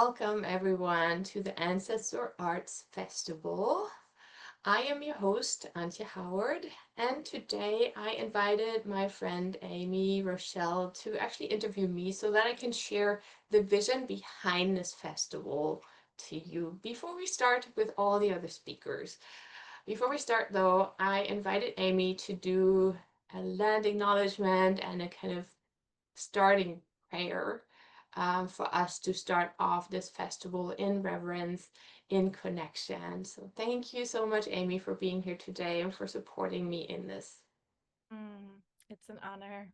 welcome everyone to the Ancestral Arts Festival. I am your host, Antje Howard, and today I invited my friend Amy Rachelle to actually interview me so that I can share the vision behind this festival to you before we start with all the other speakers. Before we start though, I invited Amy to do a land acknowledgement and a kind of starting prayer for us to start off this festival in reverence, in connection. So thank you so much, Amy, for being here today and for supporting me in this. It's an honor.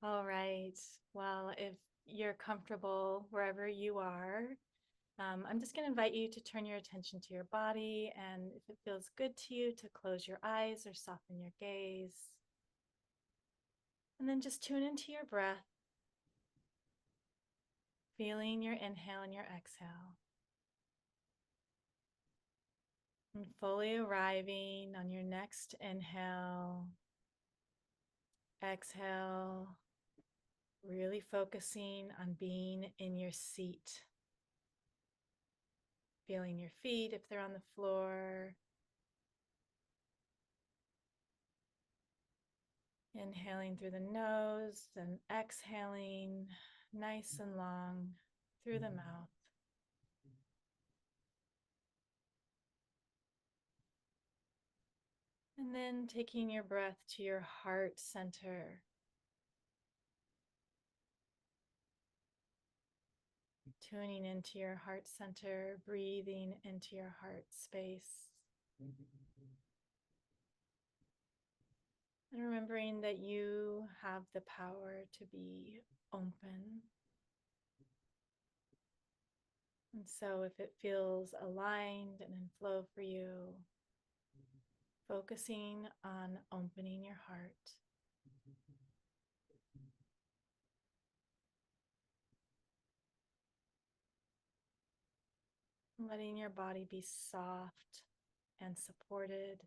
All right. Well, if you're comfortable wherever you are, I'm just going to invite you to turn your attention to your body. And if it feels good to you, to close your eyes or soften your gaze. And then just tune into your breath, feeling your inhale and your exhale. And fully arriving on your next inhale, exhale, really focusing on being in your seat. Feeling your feet if they're on the floor. Inhaling through the nose, then exhaling nice and long through the mouth. And then taking your breath to your heart center. Tuning into your heart center, breathing into your heart space. And remembering that you have the power to be open. And so if it feels aligned and in flow for you, focusing on opening your heart. Letting your body be soft and supported.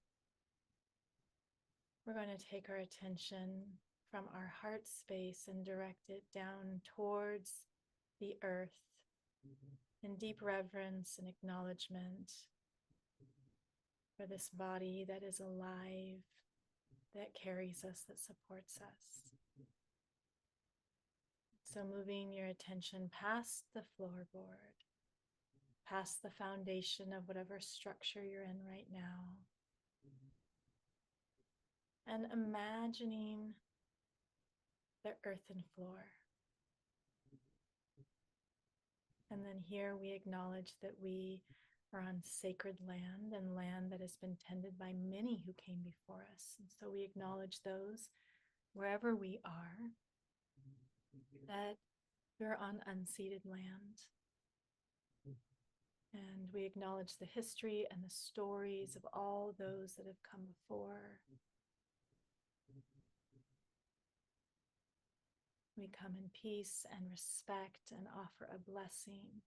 We're going to take our attention from our heart space and direct it down towards the earth in deep reverence and acknowledgement for this body that is alive, that carries us, that supports us. So moving your attention past the floorboard, past the foundation of whatever structure you're in right now, and imagining the earthen floor. And then here we acknowledge that we are on sacred land and land that has been tended by many who came before us. And so we acknowledge those wherever we are, that we're on unceded land. And we acknowledge the history and the stories of all those that have come before. We come in peace and respect and offer a blessing.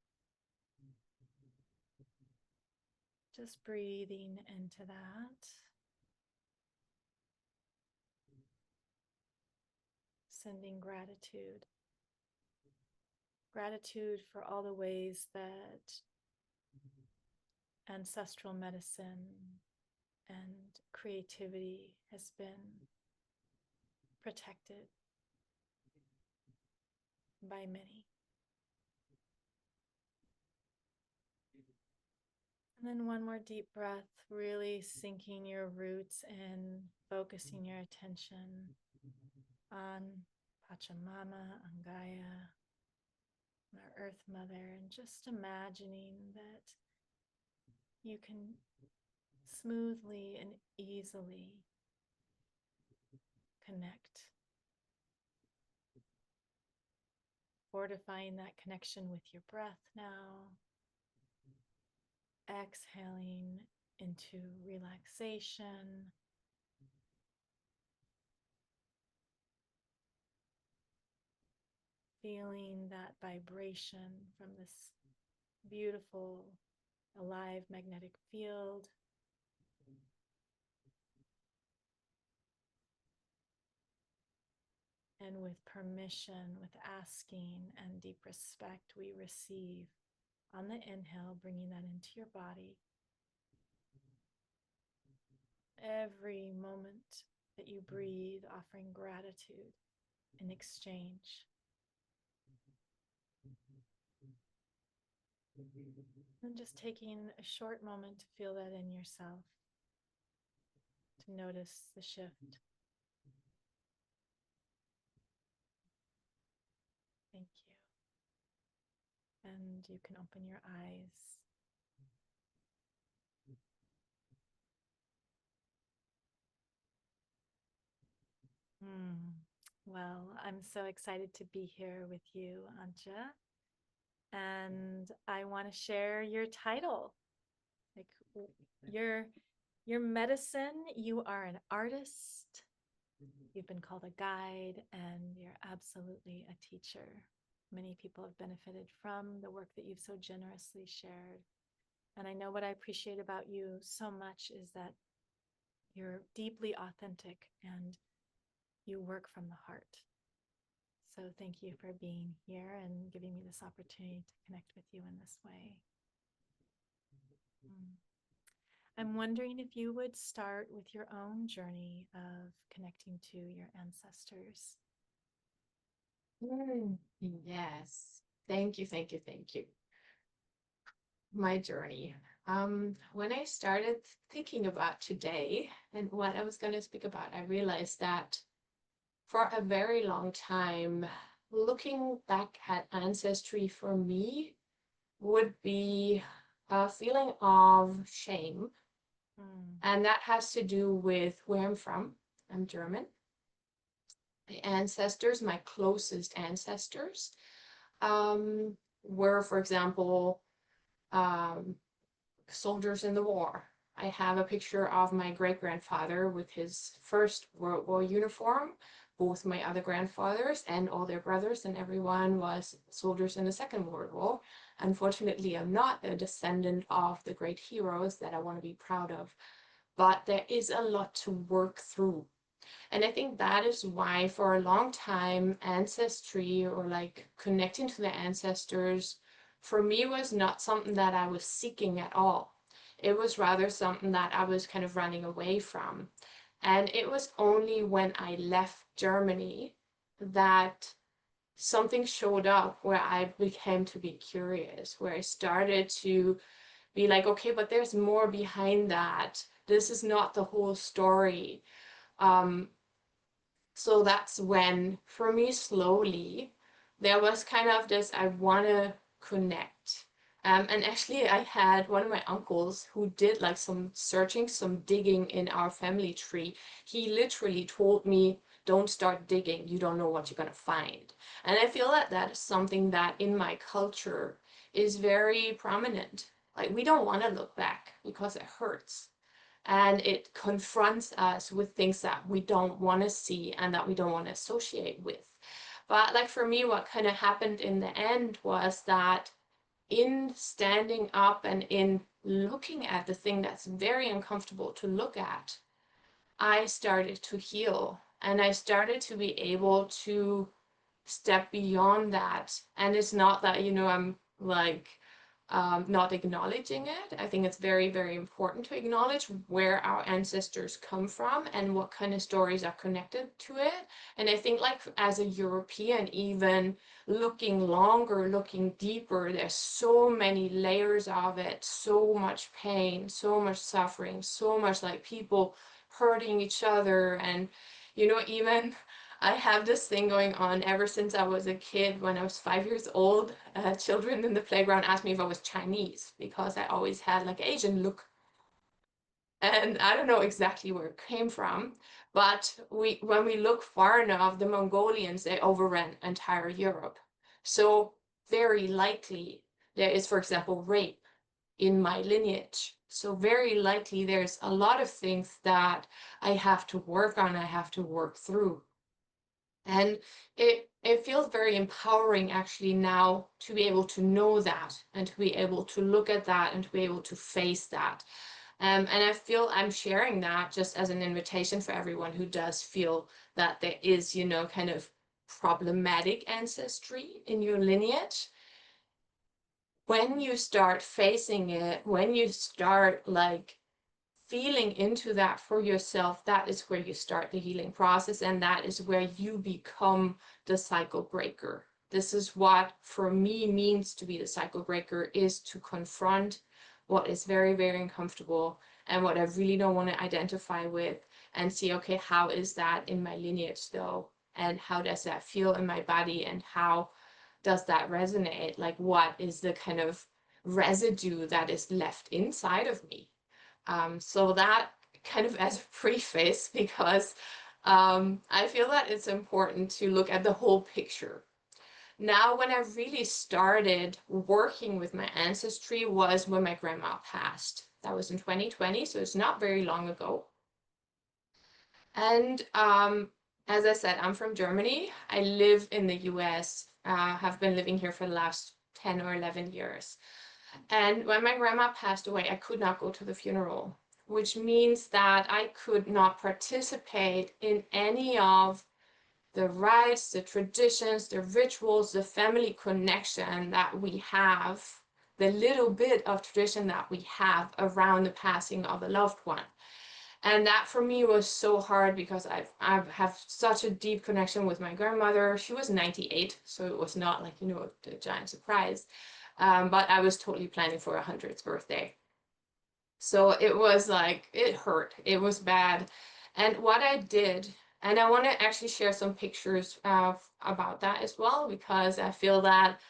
Just breathing into that. Sending gratitude. Gratitude for all the ways that ancestral medicine and creativity has been protected by many. And then one more deep breath, really sinking your roots in, focusing your attention on Pachamama, on Gaia, on our Earth Mother, and just imagining that you can smoothly and easily connect. Fortifying that connection with your breath now. Exhaling into relaxation. Feeling that vibration from this beautiful, alive magnetic field. And with permission, with asking and deep respect, we receive On the inhale, bringing that into your body. Every moment that you breathe, offering gratitude in exchange. And just taking a short moment to feel that in yourself, to notice the shift. Thank you. And you can open your eyes. Well, I'm so excited to be here with you, Antje. And I want to share your title. Like your medicine, you are an artist. You've been called a guide, and you're absolutely a teacher. Many people have benefited from the work that you've so generously shared. And I know what I appreciate about you so much is that you're deeply authentic and you work from the heart. So thank you for being here and giving me this opportunity to connect with you in this way. I'm wondering if you would start with your own journey of connecting to your ancestors. Yes. Thank you, thank you, thank you. My journey. When I started thinking about today and what I was going to speak about, I realized that for a very long time, looking back at ancestry for me would be a feeling of shame. And that has to do with where I'm from. I'm German. My ancestors, my closest ancestors, were, for example, soldiers in the war. I have a picture of my great-grandfather with his First World War uniform. Both my other grandfathers and all their brothers and everyone was soldiers in the Second World War. Unfortunately, I'm not a descendant of the great heroes that I want to be proud of, but there is a lot to work through. And I think that is why for a long time, ancestry or like connecting to the ancestors for me was not something that I was seeking at all. It was rather something that I was kind of running away from. And it was only when I left Germany that something showed up where I became to be curious, where I started to be like, okay, but there's more behind that. This is not the whole story. So that's when, for me, slowly, there was kind of this, I want to connect. And actually, I had one of my uncles who did like some searching, some digging in our family tree. He literally told me, don't start digging. You don't know what you're going to find. And I feel that that is something that in my culture is very prominent. Like, we don't want to look back because it hurts and it confronts us with things that we don't want to see and that we don't want to associate with. But like for me, what kind of happened in the end was that in standing up and in looking at the thing that's very uncomfortable to look at, I started to heal and I started to be able to step beyond that. And it's not that, I'm like not acknowledging it. I think it's very, very important to acknowledge where our ancestors come from and what kind of stories are connected to it. And I think like as a European, even looking longer, looking deeper, there's so many layers of it, so much pain, so much suffering, so much like people hurting each other. And, even I have this thing going on ever since I was a kid. When I was 5 years old, children in the playground asked me if I was Chinese because I always had like Asian look. And I don't know exactly where it came from, but when we look far enough, the Mongolians, they overran entire Europe. So very likely there is, for example, rape in my lineage. So very likely there's a lot of things that I have to work on, I have to work through. And it feels very empowering actually now to be able to know that and to be able to look at that and to be able to face that. And I feel I'm sharing that just as an invitation for everyone who does feel that there is, kind of problematic ancestry in your lineage. when you start facing it, when you start like feeling into that for yourself, that is where you start the healing process, and that is where you become the cycle breaker. This is what for me means to be the cycle breaker, is to confront what is very, very uncomfortable and what I really don't want to identify with, and see, okay, how is that in my lineage though? And how does that feel in my body? And how does that resonate? Like, what is the kind of residue that is left inside of me? So that kind of as a preface, because I feel that it's important to look at the whole picture. Now, when I really started working with my ancestry was when my grandma passed. That was in 2020, so it's not very long ago. And as I said, I'm from Germany. I live in the US, have been living here for the last 10 or 11 years. And when my grandma passed away, I could not go to the funeral, which means that I could not participate in any of the rites, the traditions, the rituals, the family connection that we have, the little bit of tradition that we have around the passing of a loved one. And that for me was so hard because I have such a deep connection with my grandmother. She was 98, so it was not like, a giant surprise. But I was totally planning for a 100th birthday. So it was like, it hurt. It was bad. And what I did, and I want to actually share some pictures about that as well, because I feel that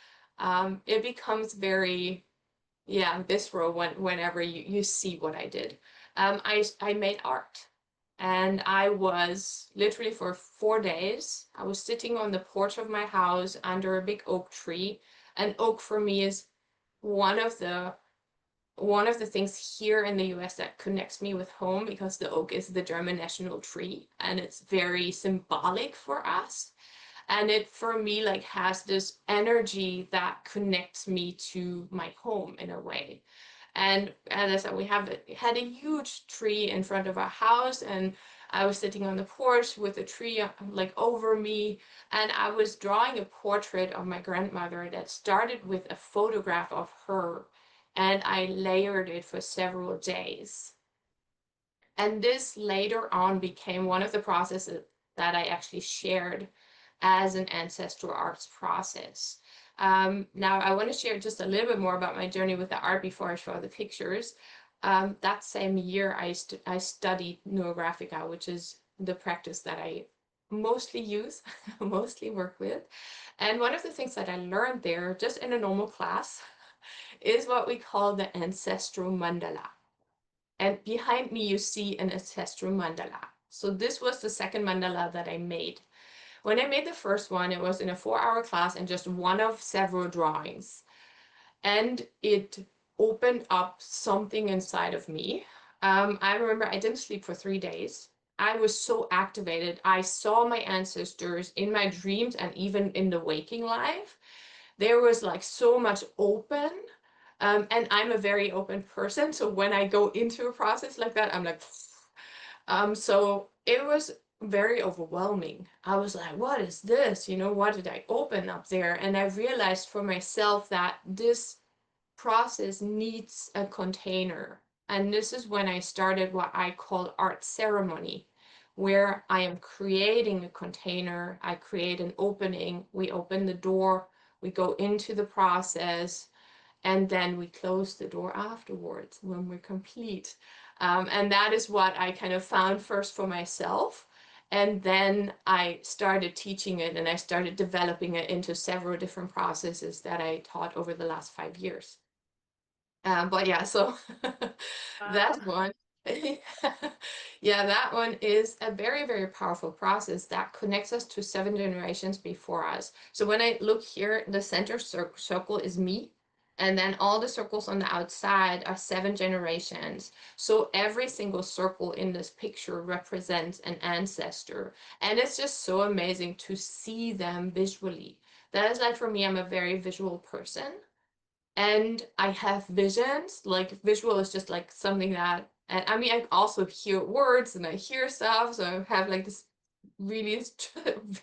it becomes very, yeah, visceral whenever you see what I did. I made art. And I was literally for 4 days, I was sitting on the porch of my house under a big oak tree. And oak for me is one of the one of the things here in the US that connects me with home, because the oak is the German national tree and it's very symbolic for us. And it for me like has this energy that connects me to my home in a way. And as I said, we had a huge tree in front of our house, and I was sitting on the porch with the tree like over me, and I was drawing a portrait of my grandmother that started with a photograph of her, and I layered it for several days. And this later on became one of the processes that I actually shared as an ancestral arts process. Now, I want to share just a little bit more about my journey with the art before I show the pictures. That same year, I studied Neurographica, which is the practice that I mostly use, mostly work with. And one of the things that I learned there, just in a normal class, is what we call the ancestral mandala. And behind me, you see an ancestral mandala. So this was the second mandala that I made. When I made the first one, it was in a 4-hour class and just one of several drawings. And it opened up something inside of me. I remember I didn't sleep for 3 days. I was so activated. I saw my ancestors in my dreams and even in the waking life. There was like so much open. And I'm a very open person. So when I go into a process like that, I'm like, so it was very overwhelming. I was like, what is this? What did I open up there? And I realized for myself that this process needs a container. And this is when I started what I call art ceremony, where I am creating a container. I create an opening. We open the door. We go into the process, and then we close the door afterwards when we're complete. And that is what I kind of found first for myself. And then I started teaching it, and I started developing it into several different processes that I taught over the last 5 years. But yeah, so Wow. that one, yeah, that one is a very, very powerful process that connects us to 7 generations before us. So when I look here, the center circle is me, and then all the circles on the outside are 7 generations. So every single circle in this picture represents an ancestor, and it's just so amazing to see them visually. That is like, for me, I'm a very visual person. And I have visions. Like, visual is just like something that, and I mean, I also hear words and I hear stuff. So I have like this really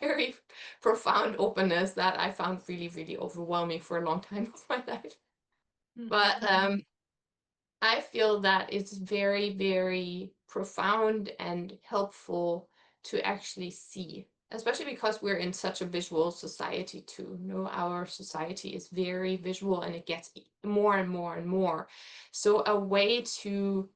very profound openness that I found really, really overwhelming for a long time of my life. But I feel that it's very, very profound and helpful to actually see, especially because we're in such a visual society too. You know, our society is very visual and it gets more and more and more. So a way to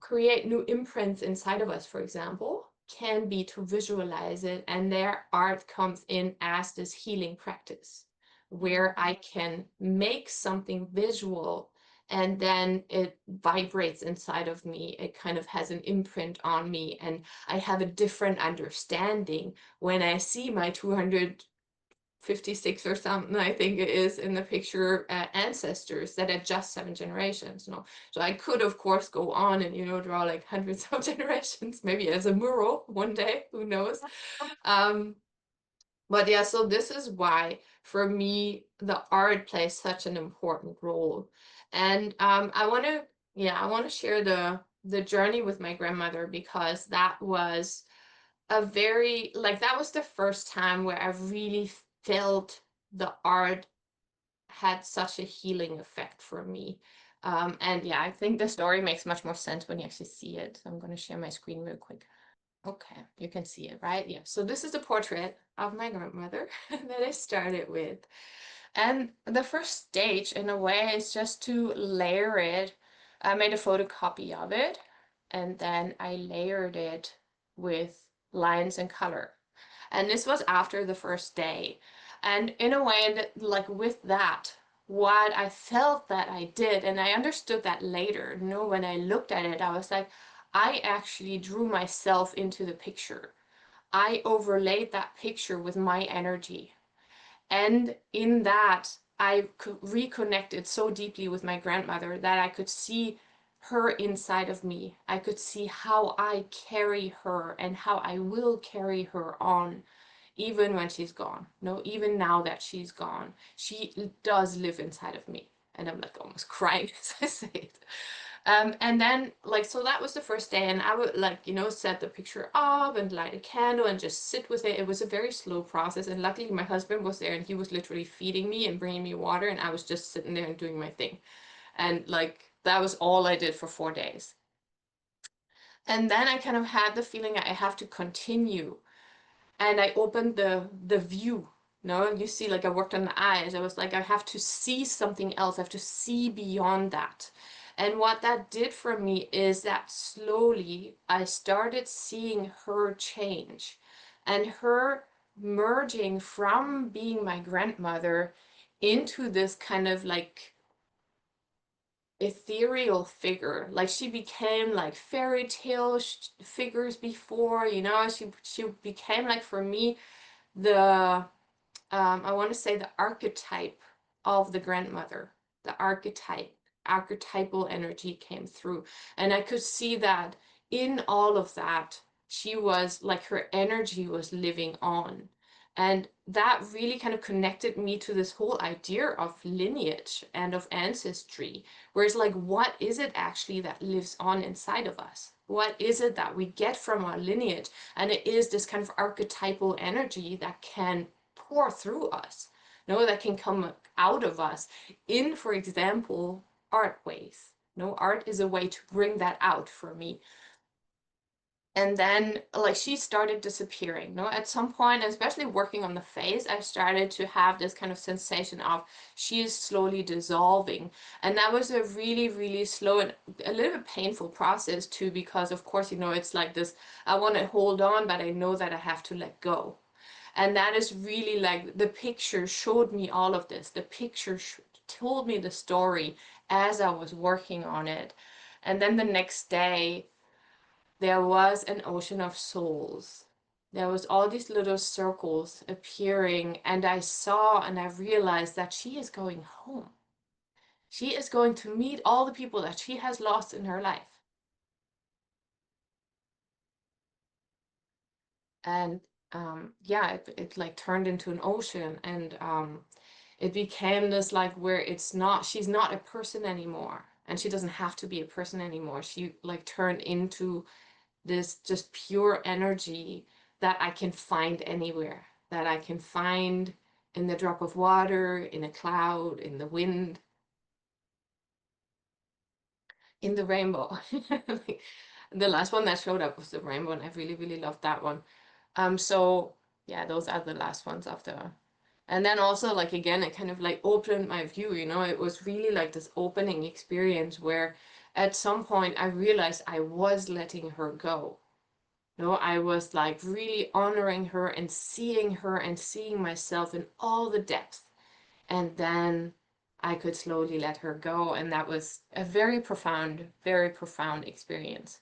create new imprints inside of us, for example, can be to visualize it, and their art comes in as this healing practice where I can make something visual and then it vibrates inside of me. It kind of has an imprint on me, and I have a different understanding when I see my 256 or something, I think it is in the picture, ancestors that are just 7 generations. So I could of course go on and draw like hundreds of generations, maybe as a mural one day, who knows. um but yeah, so this is why for me the art plays such an important role. And I want to share the journey with my grandmother, because that was that was the first time where I really felt the art had such a healing effect for me. And yeah, I think the story makes much more sense when you actually see it. So I'm going to share my screen real quick. Okay, you can see it, right? Yeah. So this is the portrait of my grandmother that I started with. And the first stage, in a way, is just to layer it. I made a photocopy of it, and then I layered it with lines and color. And this was after the first day. And in a way, that, like with that, what I felt that I did, and I understood that later, when I looked at it, I was like, I actually drew myself into the picture. I overlaid that picture with my energy. And in that, I reconnected so deeply with my grandmother that I could see her inside of me. I could see how I carry her and how I will carry her on, even when she's gone. No, even now that she's gone, she does live inside of me. And I'm like almost crying as I say it. And then so that was the first day, and I would set the picture up and light a candle and just sit with it. It was a very slow process, and luckily my husband was there and he was literally feeding me and bringing me water, and I was just sitting there and doing my thing. And that was all I did for 4 days. And then I kind of had the feeling I have to continue, and I opened the view. No, you see, I worked on the eyes. I was like, I have to see something else. I have to see beyond that. And what that did for me is that slowly I started seeing her change, and her merging from being my grandmother into this kind of ethereal figure. Like she became like fairy tale figures before, she became like, for me, the I want to say the archetype of the grandmother. The archetypal energy came through, and I could see that in all of that, she was like, her energy was living on. And that really kind of connected me to this whole idea of lineage and of ancestry, where it's like, what is it actually that lives on inside of us? What is it that we get from our lineage? And it is this kind of archetypal energy that can pour through us, that can come out of us in, for example, art ways. Art is a way to bring that out for me. And then she started disappearing. At some point, especially working on the face, I started to have this kind of sensation of she is slowly dissolving. And that was a really, really slow and a little bit painful process too, because of course, it's like this, I want to hold on, but I know that I have to let go. And that is really the picture showed me all of this. The picture told me the story as I was working on it. And then the next day, there was an ocean of souls. There was all these little circles appearing, and I saw and I realized that she is going home. She is going to meet all the people that she has lost in her life. And yeah, it turned into an ocean, and it became this where she's not a person anymore, and she doesn't have to be a person anymore. She turned into this just pure energy that I can find anywhere, that I can find in the drop of water, in a cloud, in the wind. in the rainbow. Like, the last one that showed up was the rainbow, and I really, really loved that one. So yeah, those are the last ones after. And then also, like, again, it kind of like opened my view, you know, it was really like this opening experience where at some point I realized I was letting her go. No, I was like really honoring her and seeing myself in all the depth. And then I could slowly let her go. And that was a very profound experience.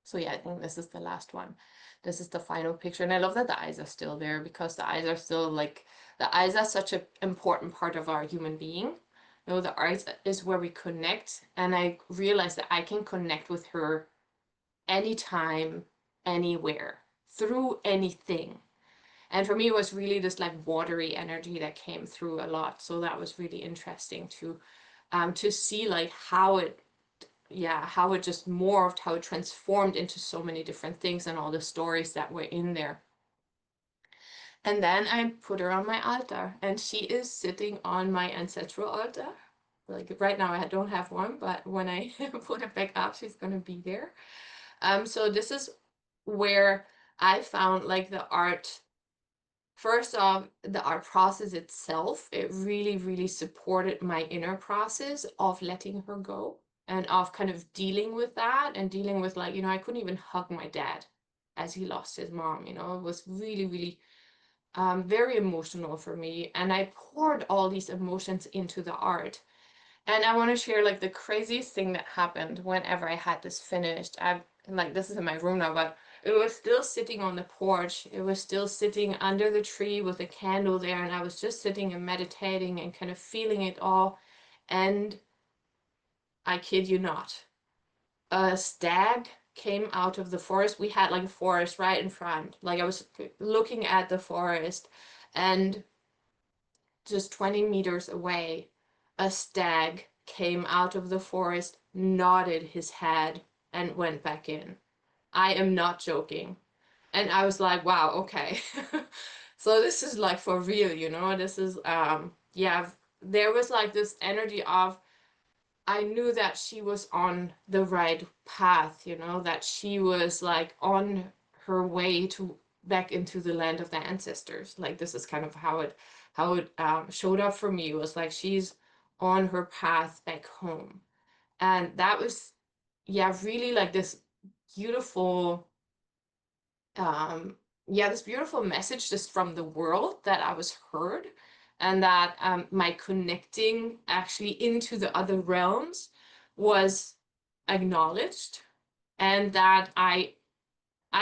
So yeah, I think this is the last one. This is the final picture. And I love that the eyes are still there because the eyes are still like, the eyes are such an important part of our human being. You know, the eyes is where we connect. And I realized that I can connect with her anytime, anywhere, through anything. And for me, it was really this like watery energy that came through a lot. So that was really interesting to see like how it, yeah, how it just morphed, how it transformed into so many different things and all the stories that were in there. And then I put her on my altar, and she is sitting on my ancestral altar. Like right now, I don't have one, but when I put it back up, she's gonna be there. So this is where I found like the art. First off, the art process itself, it really, really supported my inner process of letting her go and of kind of dealing with that and dealing with like, you know, I couldn't even hug my dad as he lost his mom, you know, it was really, really very emotional for me. And I poured all these emotions into the art. And I want to share like the craziest thing that happened whenever I had this finished. I like this is in my room now, but it was still sitting on the porch. It was still sitting under the tree with a candle there, and I was just sitting and meditating and kind of feeling it all. And I kid you not, a stag came out of the forest. We had like a forest right in front. Like I was looking at the forest, and just 20 meters away, a stag came out of the forest, nodded his head, and went back in. I am not joking. And I was like, wow, okay. So this is like for real, you know? This is, yeah, there was like this energy of, I knew that she was on the right path, you know, that she was like on her way to back into the land of the ancestors. Like this is kind of how it showed up for me. It was like she's on her path back home. And that was, yeah, really like this beautiful um, yeah, this beautiful message just from the world that I was heard, and that my connecting actually into the other realms was acknowledged, and that I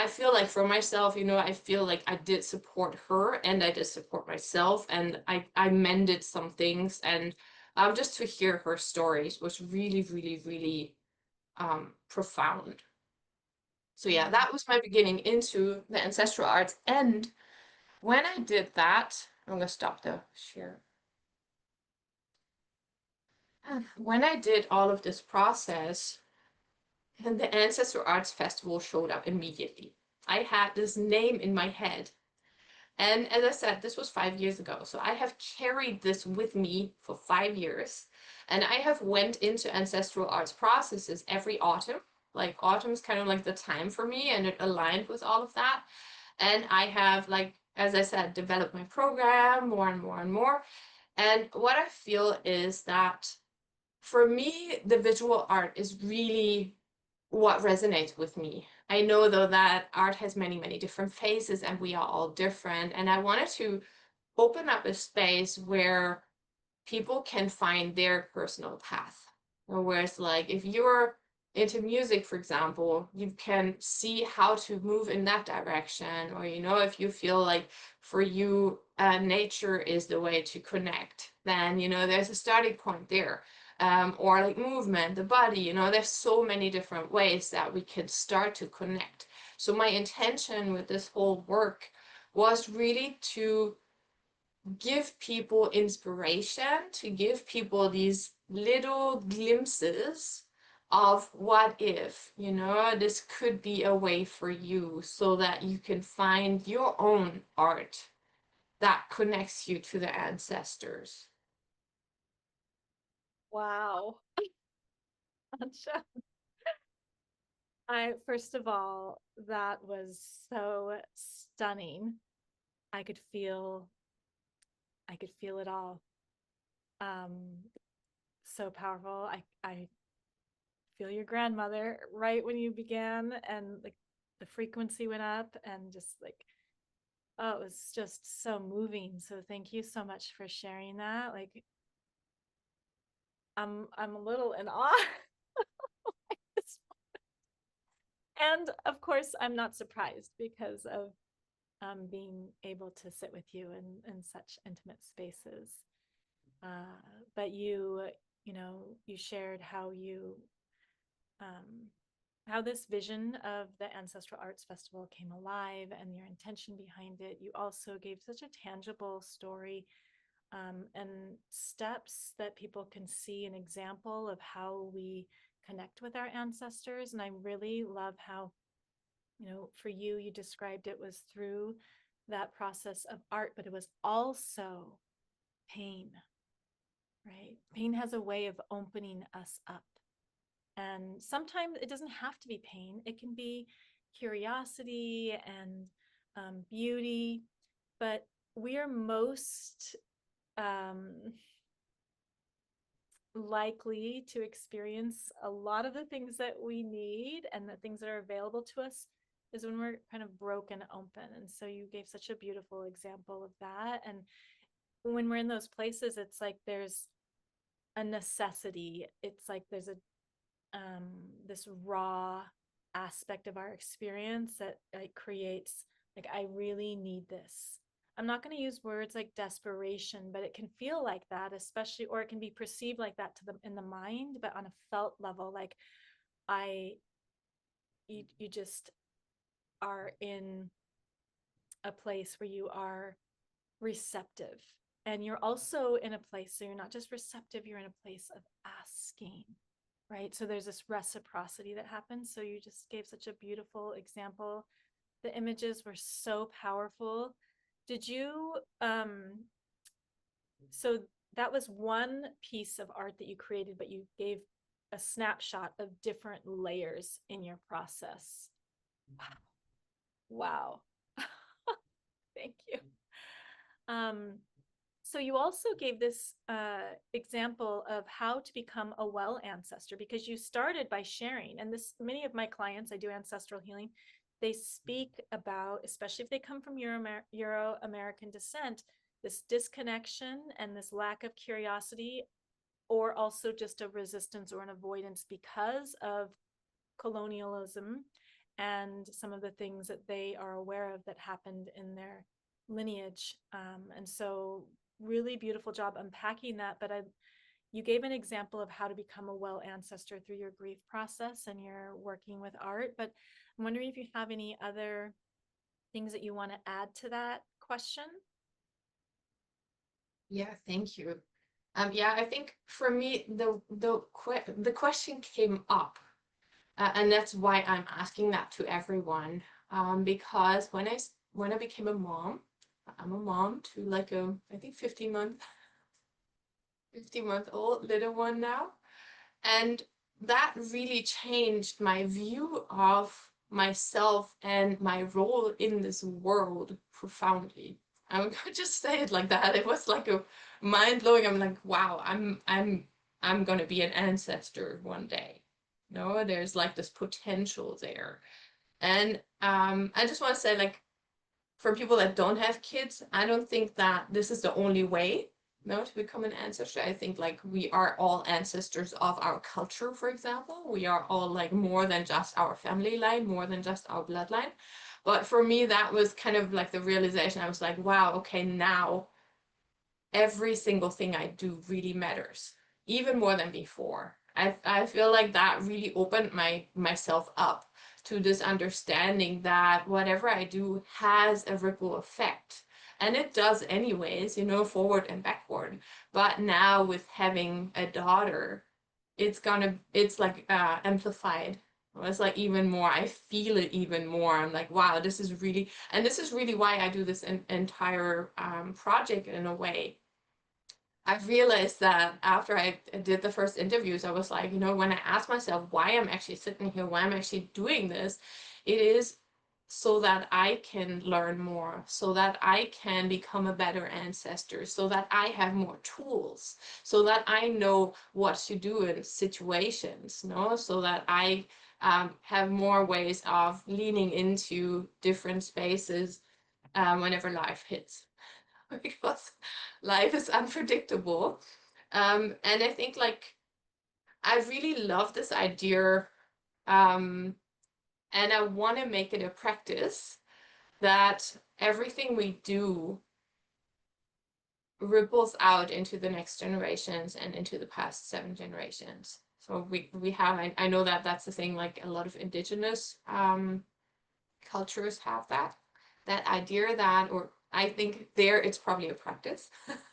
feel like for myself, you know, I feel like I did support her and I did support myself, and I mended some things, and just to hear her stories was really, really, really profound. So yeah, Mm. that was my beginning into the ancestral arts. And when I did that, I'm gonna stop the share. When I did all of this process, and the Ancestral Arts Festival showed up immediately. I had this name in my head. And as I said, this was 5 years ago. So I have carried this with me for 5 years. And I have went into ancestral arts processes every autumn. Like autumn is kind of like the time for me, and it aligned with all of that. And I have, like, as I said, developed my program more and more and more. And what I feel is that for me, the visual art is really what resonates with me. I know though that art has many, many different faces and we are all different. And I wanted to open up a space where people can find their personal path. Whereas, like, if you're into music, for example, you can see how to move in that direction. Or, you know, if you feel like for you, nature is the way to connect, then, you know, there's a starting point there. Or like movement, the body, you know, there's so many different ways that we can start to connect. So, my intention with this whole work was really to give people inspiration, to give people these little glimpses of what if, you know, this could be a way for you so that you can find your own art that connects you to the ancestors. Wow. Antje. First of all, that was so stunning. I could feel, I could feel it all. Um, so powerful. I feel your grandmother right when you began, and like the frequency went up, and just like, oh, it was just so moving. So thank you so much for sharing that. Like, I'm a little in awe. And of course, I'm not surprised because of being able to sit with you in such intimate spaces. Uh, but you shared um, how this vision of the Ancestral Arts Festival came alive and your intention behind it. You also gave such a tangible story and steps that people can see an example of how we connect with our ancestors. And I really love how, for you, you described it was through that process of art, but it was also pain, right? Pain has a way of opening us up. And sometimes it doesn't have to be pain, it can be curiosity and beauty. But we are most likely to experience a lot of the things that we need and the things that are available to us is when we're kind of broken open. And so you gave such a beautiful example of that. And when we're in those places, it's like there's a necessity. It's like there's a this raw aspect of our experience that like creates like, I really need this. I'm not going to use words like desperation, but it can feel like that, especially, or it can be perceived like that to them in the mind, but on a felt level, like I you just are in a place where you are receptive, and you're also in a place, so you're not just receptive, you're in a place of asking, right? So there's this reciprocity that happens. So you just gave such a beautiful example. The images were so powerful. Did you so that was one piece of art that you created, but you gave a snapshot of different layers in your process. Wow. Thank you. So you also gave this example of how to become a well ancestor, because you started by sharing, and this, many of my clients, I do ancestral healing, they speak about, especially if they come from Euro-American descent, this disconnection and this lack of curiosity, or also just a resistance or an avoidance because of colonialism and some of the things that they are aware of that happened in their lineage. And so really beautiful job unpacking that. But you gave an example of how to become a well ancestor through your grief process and your working with art. But I'm wondering if you have any other things that you want to add to that question. Yeah, thank you. Yeah, I think for me the question came up, and that's why I'm asking that to everyone. Because when I became a mom, I'm a mom to like a I think 15-month old little one now, and that really changed my view of myself and my role in this world profoundly. I'm gonna just say it like that. It was like a mind blowing. I'm like, wow, I'm gonna be an ancestor one day. No, there's like this potential there. And I just want to say, like, for people that don't have kids, I don't think that this is the only way, no, to become an ancestor. I think like we are all ancestors of our culture, for example. We are all like more than just our family line, more than just our bloodline. But for me, that was kind of like the realization. I was like, wow, okay, now every single thing I do really matters, even more than before. I feel like that really opened myself up to this understanding that whatever I do has a ripple effect. And it does anyways, forward and backward. But now with having a daughter, it's like amplified. It's like even more, I feel it even more. I'm like, wow, this is really why I do this entire project in a way, I realized that after I did the first interviews, I was like, when I asked myself why I'm actually sitting here, why I'm actually doing this, it is so that I can learn more, so that I can become a better ancestor, so that I have more tools, so that I know what to do in situations, no? So that I have more ways of leaning into different spaces whenever life hits. Because life is unpredictable. And I think like I really love this idea, um, and I want to make it a practice that everything we do ripples out into the next generations and into the past 7 generations. So we have I know that that's the thing, like a lot of indigenous cultures have that idea that, or I think there it's probably a practice.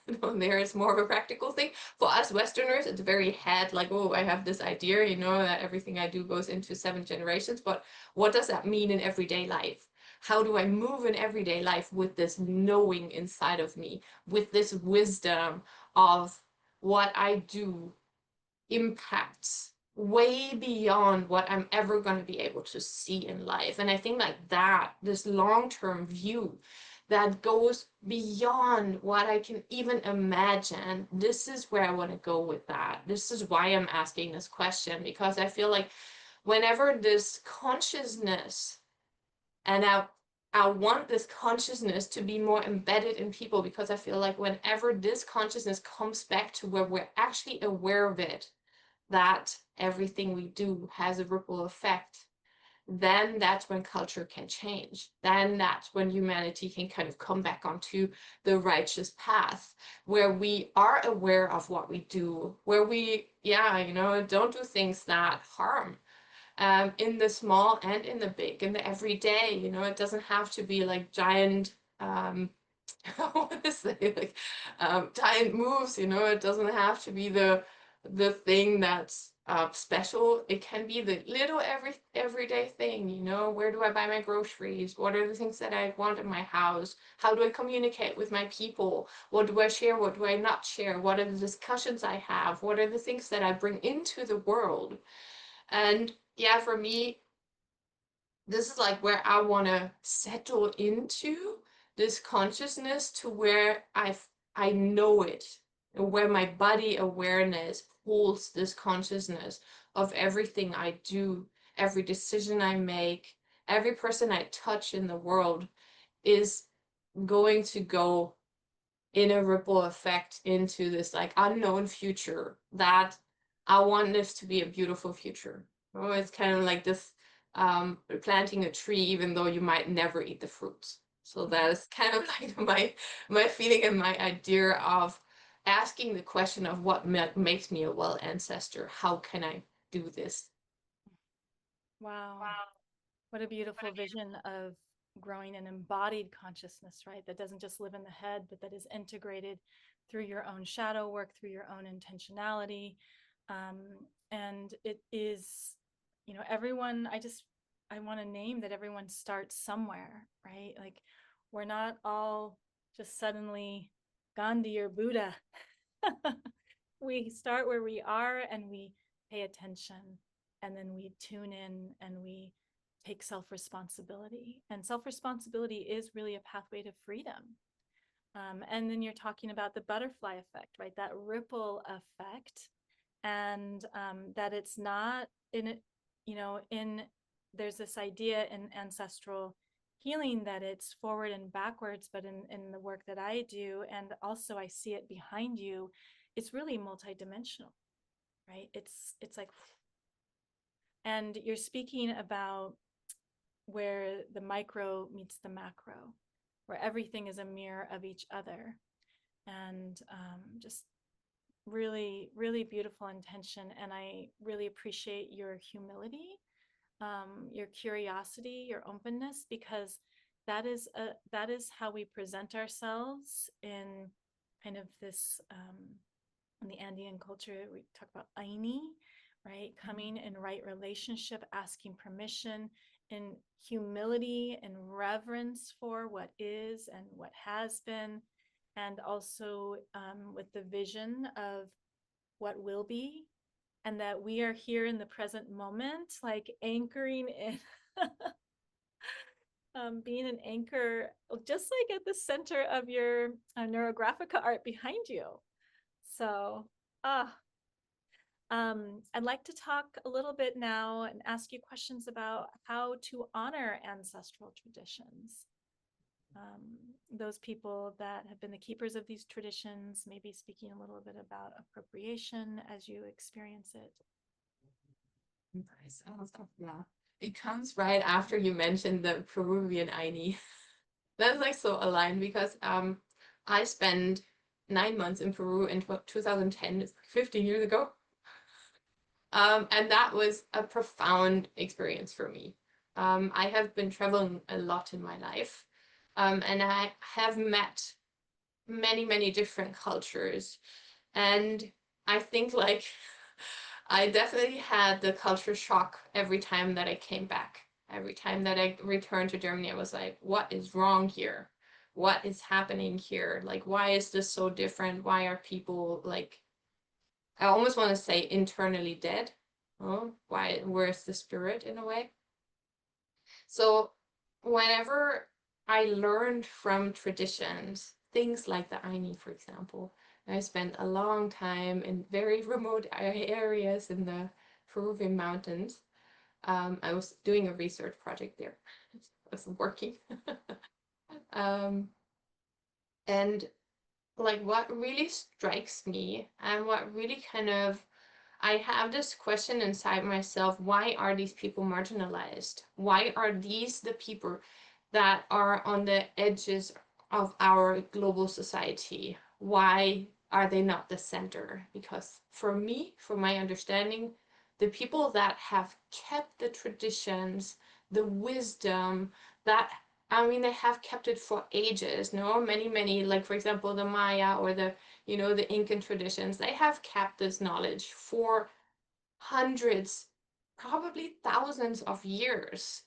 There is more of a practical thing. For us Westerners, it's very head, like, oh, I have this idea, that everything I do goes into 7 generations. But what does that mean in everyday life? How do I move in everyday life with this knowing inside of me, with this wisdom of what I do impacts way beyond what I'm ever going to be able to see in life. And I think like that, this long-term view that goes beyond what I can even imagine, this is where I want to go with that. This is why I'm asking this question, because I feel like whenever this consciousness, and I want this consciousness to be more embedded in people, because I feel like whenever this consciousness comes back to where we're actually aware of it, that everything we do has a ripple effect, then that's when culture can change. Then that's when humanity can kind of come back onto the righteous path, where we are aware of what we do, where we, yeah, don't do things that harm, in the small and in the big, in the everyday. It doesn't have to be like giant, I want to say like giant moves. It doesn't have to be the thing that's special. It can be the little everyday thing. Where do I buy my groceries? What are the things that I want in my house? How do I communicate with my people? What do I share? What do I not share? What are the discussions I have? What are the things that I bring into the world? And yeah, for me, this is like where I want to settle into this consciousness, to where I know it, and where my body awareness holds this consciousness of everything I do, every decision I make, every person I touch in the world is going to go in a ripple effect into this like unknown future, that I want this to be a beautiful future. Oh, it's kind of like this, planting a tree even though you might never eat the fruits. So that is kind of like my feeling and my idea of asking the question of what makes me a well ancestor. How can I do this? Wow. What a beautiful vision of growing an embodied consciousness, right? That doesn't just live in the head, but that is integrated through your own shadow work, through your own intentionality. Um, and it is, everyone, I want to name that everyone starts somewhere, right? Like we're not all just suddenly Gandhi or Buddha. We start where we are and we pay attention, and then we tune in and we take self-responsibility. And self-responsibility is really a pathway to freedom. And then you're talking about the butterfly effect, right? That ripple effect, and that it's not in it, in there's this idea in ancestral healing that it's forward and backwards, but in the work that I do, and also I see it behind you, it's really multidimensional, right? It's like, and you're speaking about where the micro meets the macro, where everything is a mirror of each other. And just really, really beautiful intention. And I really appreciate your humility, your curiosity, your openness, because that is how we present ourselves in kind of this, in the Andean culture, we talk about Aini, right? Coming in right relationship, asking permission, in humility and reverence for what is and what has been, and also with the vision of what will be, and that we are here in the present moment, like anchoring in, being an anchor, just like at the center of your neurographica art behind you. So, I'd like to talk a little bit now and ask you questions about how to honor ancestral traditions. Those people that have been the keepers of these traditions, maybe speaking a little bit about appropriation as you experience it. Nice. Oh, yeah. It comes right after you mentioned the Peruvian Aini. That's like so aligned because I spent 9 months in Peru in 2010, it's 15 years ago. And that was a profound experience for me. I have been traveling a lot in my life, and I have met many, many different cultures. And I think like I definitely had the culture shock every time that I came back. Every time that I returned to Germany, I was like, what is wrong here? What is happening here? Like, why is this so different? Why are people like, I almost want to say internally dead? Oh, why, where's the spirit in a way? So whenever I learned from traditions, things like the Aini, for example, I spent a long time in very remote areas in the Peruvian mountains. I was doing a research project there. I wasn't working. um, and like what really strikes me and what really kind of I have this question inside myself, why are these people marginalized? Why are these the people that are on the edges of our global society? Why are they not the center? Because for me, from my understanding, the people that have kept the traditions, the wisdom, that I mean, they have kept it for ages, no? Many, many, like for example, the Maya or the Incan traditions, they have kept this knowledge for hundreds, probably thousands of years.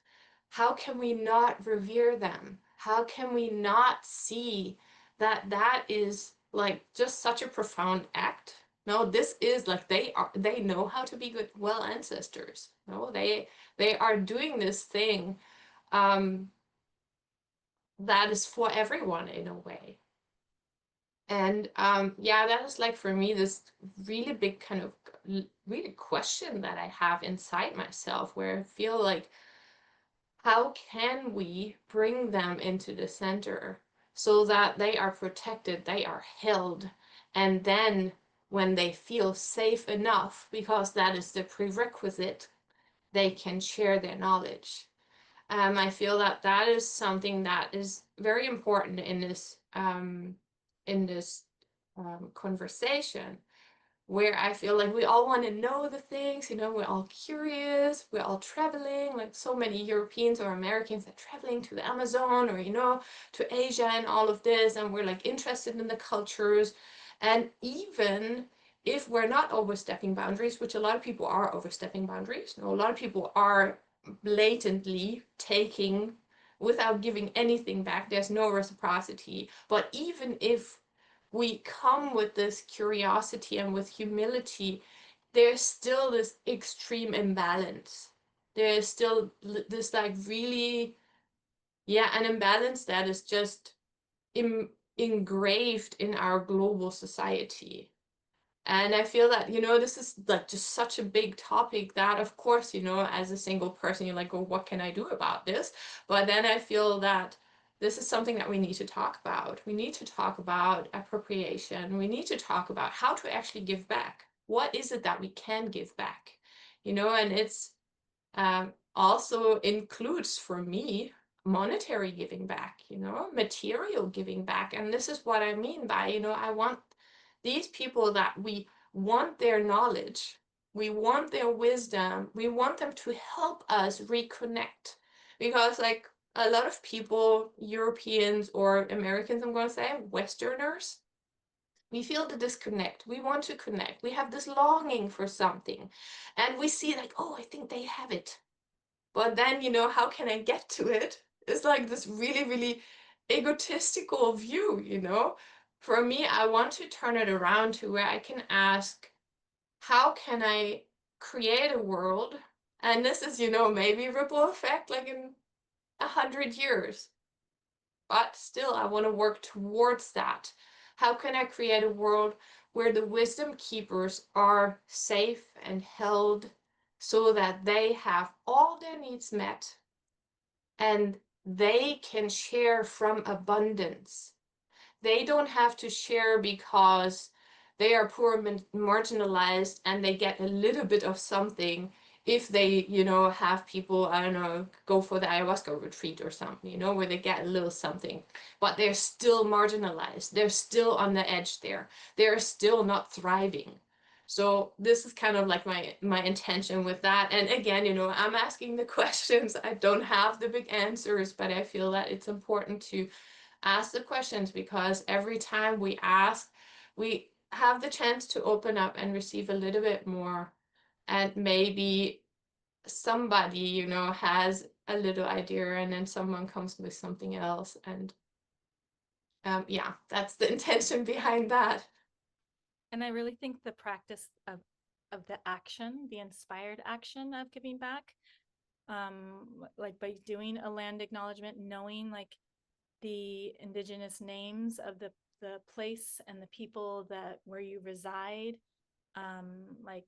How can we not revere them? How can we not see that that is like just such a profound act? No, this is like they know how to be good, well ancestors. No, they are doing this thing um, that is for everyone in a way. And yeah, that is like for me this really big kind of really question that I have inside myself where I feel like how can we bring them into the center so that they are protected, they are held, and then when they feel safe enough, because that is the prerequisite, they can share their knowledge. I feel that that is something that is very important in this conversation, where I feel like we all want to know the things, we're all curious, we're all traveling, like so many Europeans or Americans are traveling to the Amazon or, to Asia and all of this, and we're like interested in the cultures. And even if we're not overstepping boundaries, which a lot of people are overstepping boundaries, a lot of people are blatantly taking without giving anything back, there's no reciprocity. But even if we come with this curiosity and with humility, there's still this extreme imbalance. There's still this like really, yeah, an imbalance that is just engraved in our global society. And I feel that, this is like just such a big topic that, of course, as a single person, you're like, well, what can I do about this? But then I feel that this is something that we need to talk about. We need to talk about appropriation. We need to talk about how to actually give back. What is it that we can give back? And it's also includes for me monetary giving back, material giving back. And this is what I mean by, I want these people that we want their knowledge, we want their wisdom, we want them to help us reconnect. Because, like, a lot of people, Europeans or Americans, I'm going to say, Westerners, we feel the disconnect. We want to connect. We have this longing for something. And we see, like, oh, I think they have it. But then, how can I get to it? It's like this really, really egotistical view, for me, I want to turn it around to where I can ask, how can I create a world? And this is, maybe ripple effect like in 100 years. But still, I want to work towards that. How can I create a world where the wisdom keepers are safe and held so that they have all their needs met and they can share from abundance? They don't have to share because they are poor and marginalized and they get a little bit of something if they, have people, I don't know, go for the ayahuasca retreat or something, where they get a little something, but they're still marginalized. They're still on the edge there. They're still not thriving. So this is kind of like my intention with that. And again, I'm asking the questions. I don't have the big answers, but I feel that it's important to ask the questions, because every time we ask, we have the chance to open up and receive a little bit more. And maybe somebody, has a little idea and then someone comes with something else. And yeah, that's the intention behind that. And I really think the practice of the action, the inspired action of giving back, like by doing a land acknowledgement, knowing like the indigenous names of the place and the people that where you reside, like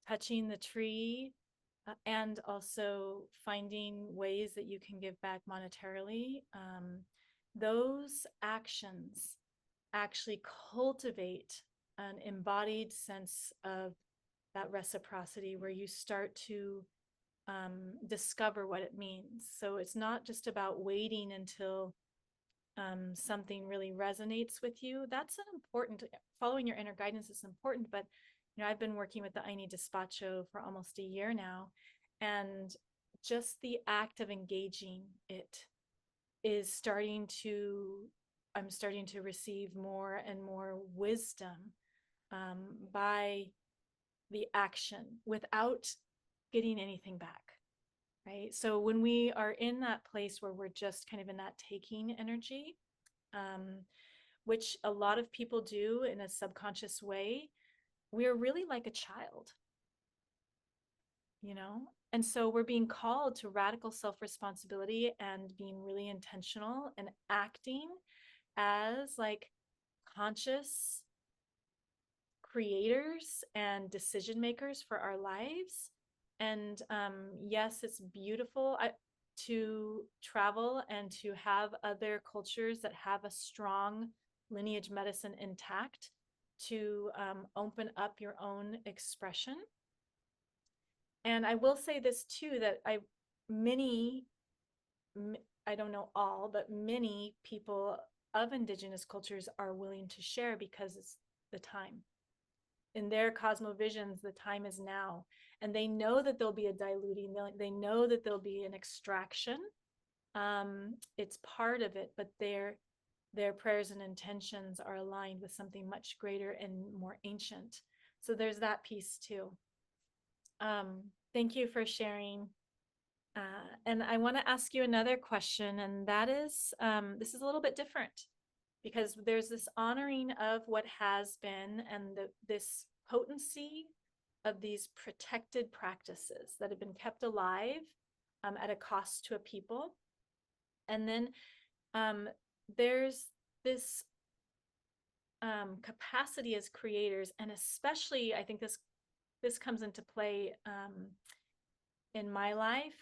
touching the tree, and also finding ways that you can give back monetarily. Those actions actually cultivate an embodied sense of that reciprocity where you start to discover what it means. So it's not just about waiting until something really resonates with you. That's an important, following your inner guidance is important, but I've been working with the Aini Despacho for almost a year now, and just the act of engaging it is I'm starting to receive more and more wisdom by the action without getting anything back. Right. So when we are in that place where we're just kind of in that taking energy, which a lot of people do in a subconscious way, we're really like a child, you know? And so we're being called to radical self responsibility and being really intentional and acting as like conscious creators and decision makers for our lives. And yes, it's beautiful to travel and to have other cultures that have a strong lineage medicine intact to open up your own expression. And I will say this too, that many, I don't know all, but many people of indigenous cultures are willing to share because it's the time. In their cosmovisions, the time is now. And they know that there'll be a diluting, they know that there'll be an extraction. It's part of it, but their prayers and intentions are aligned with something much greater and more ancient. So there's that piece too. Thank you for sharing. And I want to ask you another question, and that is, this is a little bit different because there's this honoring of what has been and this potency of these protected practices that have been kept alive at a cost to a people. And then there's this capacity as creators, and especially I think this comes into play in my life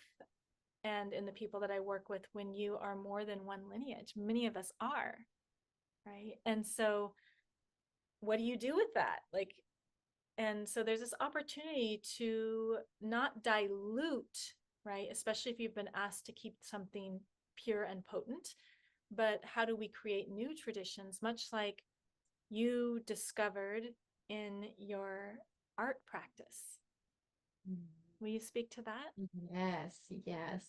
and in the people that I work with when you are more than one lineage. Many of us are, right? And so what do you do with that? Like, and so there's this opportunity to not dilute, right? Especially if you've been asked to keep something pure and potent, but how do we create new traditions, much like you discovered in your art practice? Will you speak to that? Yes, yes.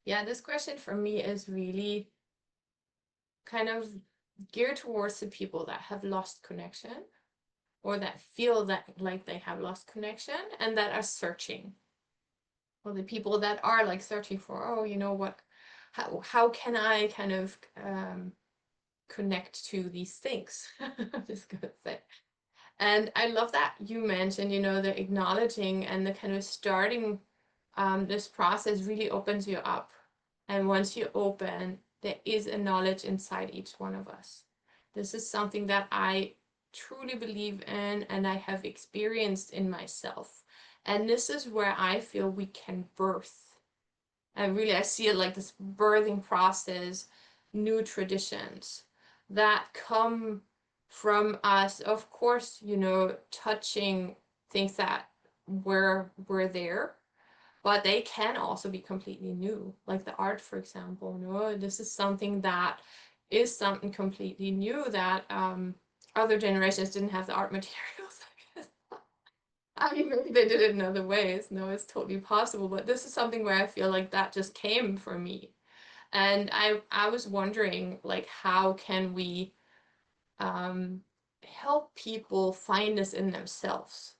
Yeah, this question for me is really kind of geared towards the people that have lost connection, or that feel that like they have lost connection and that are searching, or the people that are like searching for, oh, what, how can I kind of connect to these things. I'm just gonna say. And I love that you mentioned, the acknowledging and the kind of starting this process really opens you up. And once you open, there is a knowledge inside each one of us. This is something that I truly believe in and I have experienced in myself. And this is where I feel we can birth. And really, I see it like this birthing process, new traditions that come from us, of course, touching things that were there, but they can also be completely new, like the art, for example. This is something that is something completely new that other generations didn't have the art materials. I mean, maybe they did it in other ways. No, it's totally possible. But this is something where I feel like that just came from me. And I was wondering, like, how can we um, help people find this in themselves?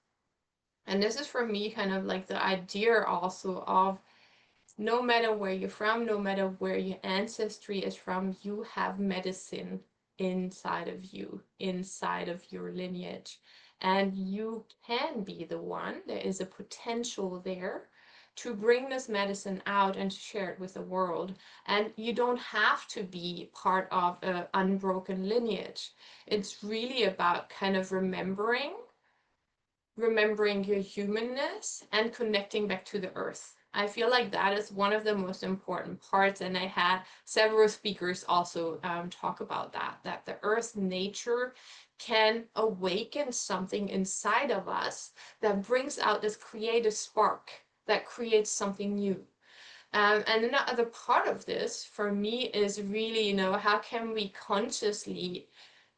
And this is for me kind of like the idea also of no matter where you're from, no matter where your ancestry is from, you have medicine inside of your lineage. And you can be the one, there is a potential there to bring this medicine out and to share it with the world. And you don't have to be part of an unbroken lineage. It's really about kind of remembering your humanness and connecting back to the earth. I feel like that is one of the most important parts, and I had several speakers also talk about that the earth nature can awaken something inside of us that brings out this creative spark that creates something new. And another part of this for me is really, how can we consciously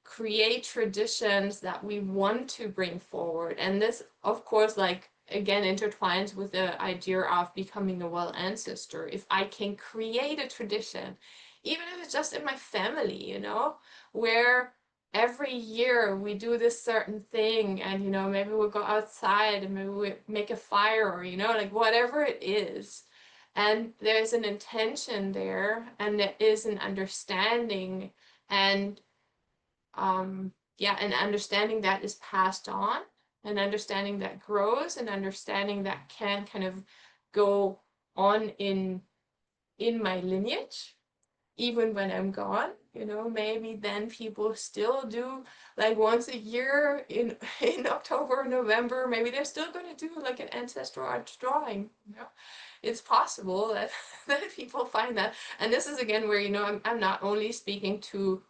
create traditions that we want to bring forward. And this, of course, like again, intertwines with the idea of becoming a well ancestor. If I can create a tradition, even if it's just in my family, where every year we do this certain thing and, maybe we'll go outside and maybe we make a fire or, like whatever it is. And there's an intention there and there is an understanding and yeah, and understanding that is passed on, and understanding that grows, and understanding that can kind of go on in my lineage, even when I'm gone. Maybe then people still do like once a year in October, November, maybe they're still going to do like an ancestral art drawing. It's possible that that people find that. And this is again where I'm not only speaking to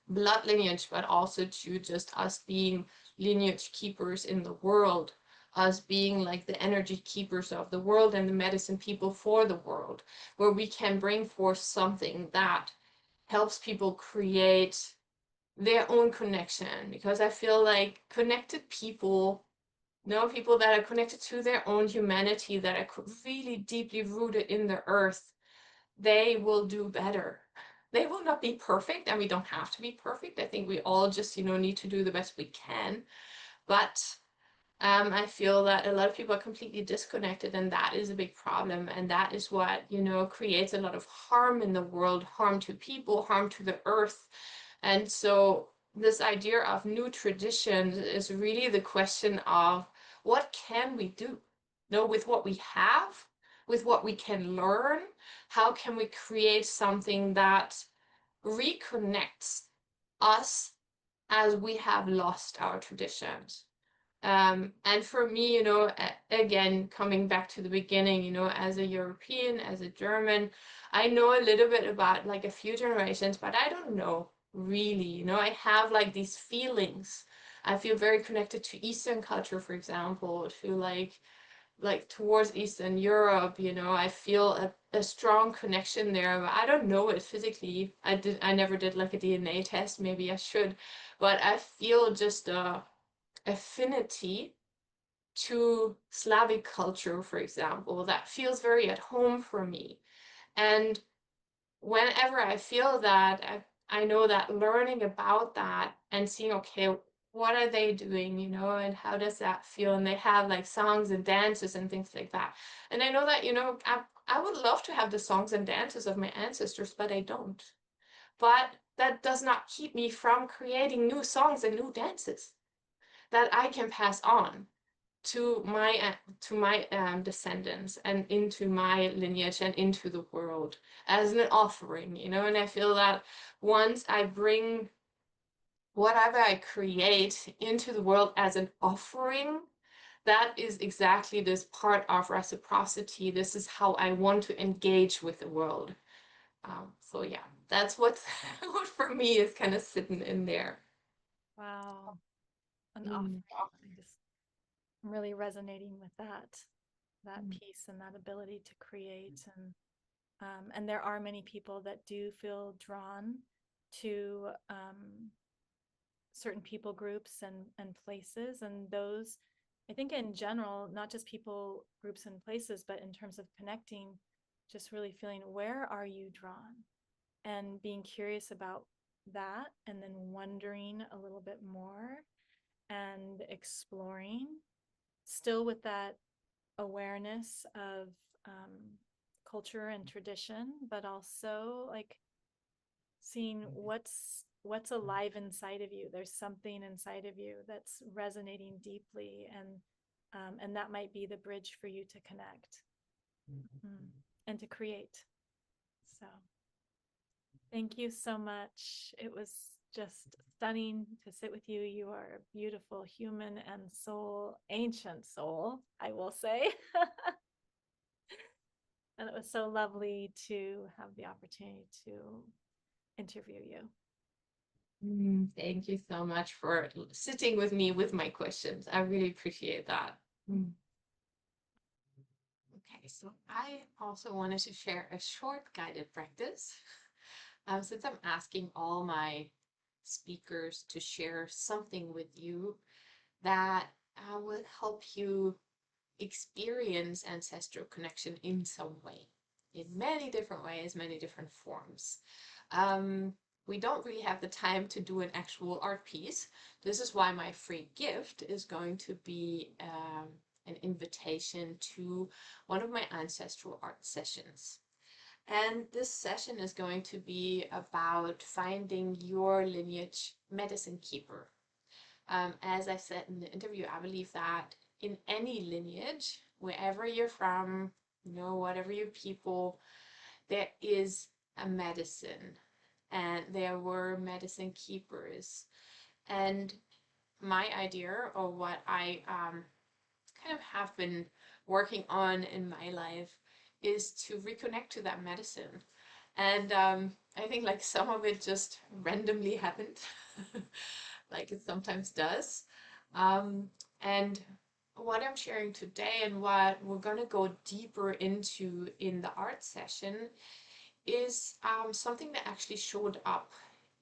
blood lineage, but also to just us being lineage keepers in the world, us being like the energy keepers of the world and the medicine people for the world, where we can bring forth something that helps people create their own connection. Because I feel like connected people, people that are connected to their own humanity, that are really deeply rooted in the earth, they will do better. They will not be perfect, and we don't have to be perfect. I think we all just, need to do the best we can. But I feel that a lot of people are completely disconnected, and that is a big problem. And that is what, creates a lot of harm in the world, harm to people, harm to the earth. And so this idea of new traditions is really the question of what can we do? With what we have, with what we can learn, how can we create something that reconnects us as we have lost our traditions? And for me, again, coming back to the beginning, as a European, as a German, I know a little bit about like a few generations, but I don't know really, I have like these feelings. I feel very connected to Eastern culture, for example, to like towards Eastern Europe, I feel a strong connection there. But I don't know it physically. I never did like a DNA test, maybe I should, but I feel just a affinity to Slavic culture, for example, that feels very at home for me. And whenever I feel that, I know that learning about that and seeing, okay, what are they doing, and how does that feel? And they have like songs and dances and things like that. And I know that, I would love to have the songs and dances of my ancestors, but I don't. but that does not keep me from creating new songs and new dances that I can pass on to my descendants and into my lineage and into the world as an offering, you know. And I feel that once I bring whatever I create into the world as an offering, that is exactly this part of reciprocity. This is how I want to engage with the world. So yeah, that's what what for me is kind of sitting in there. Wow. An Mm. offering. I'm really resonating with that piece and that ability to create. And there are many people that do feel drawn to certain people groups and places, and those, I think, in general, not just people groups and places, but in terms of connecting, just really feeling, where are you drawn, and being curious about that, and then wondering a little bit more and exploring, still with that awareness of culture and tradition, but also like seeing what's alive inside of you. There's something inside of you that's resonating deeply, and that might be the bridge for you to connect, and to create. So thank you so much. It was just stunning to sit with you. You are a beautiful human and soul, ancient soul, I will say. And it was so lovely to have the opportunity to interview you. Thank you so much for sitting with me with my questions. I really appreciate that. Okay, so I also wanted to share a short guided practice. Since I'm asking all my speakers to share something with you that will help you experience ancestral connection in some way, in many different ways, many different forms. We don't really have the time to do an actual art piece. This is why my free gift is going to be an invitation to one of my ancestral art sessions. And this session is going to be about finding your lineage medicine keeper. As I said in the interview, I believe that in any lineage, wherever you're from, you know, whatever your people, there is a medicine, and there were medicine keepers. And my idea, or what I kind of have been working on in my life, is to reconnect to that medicine. And I think like some of it just randomly happened, like it sometimes does. And what I'm sharing today and what we're going to go deeper into in the art session is something that actually showed up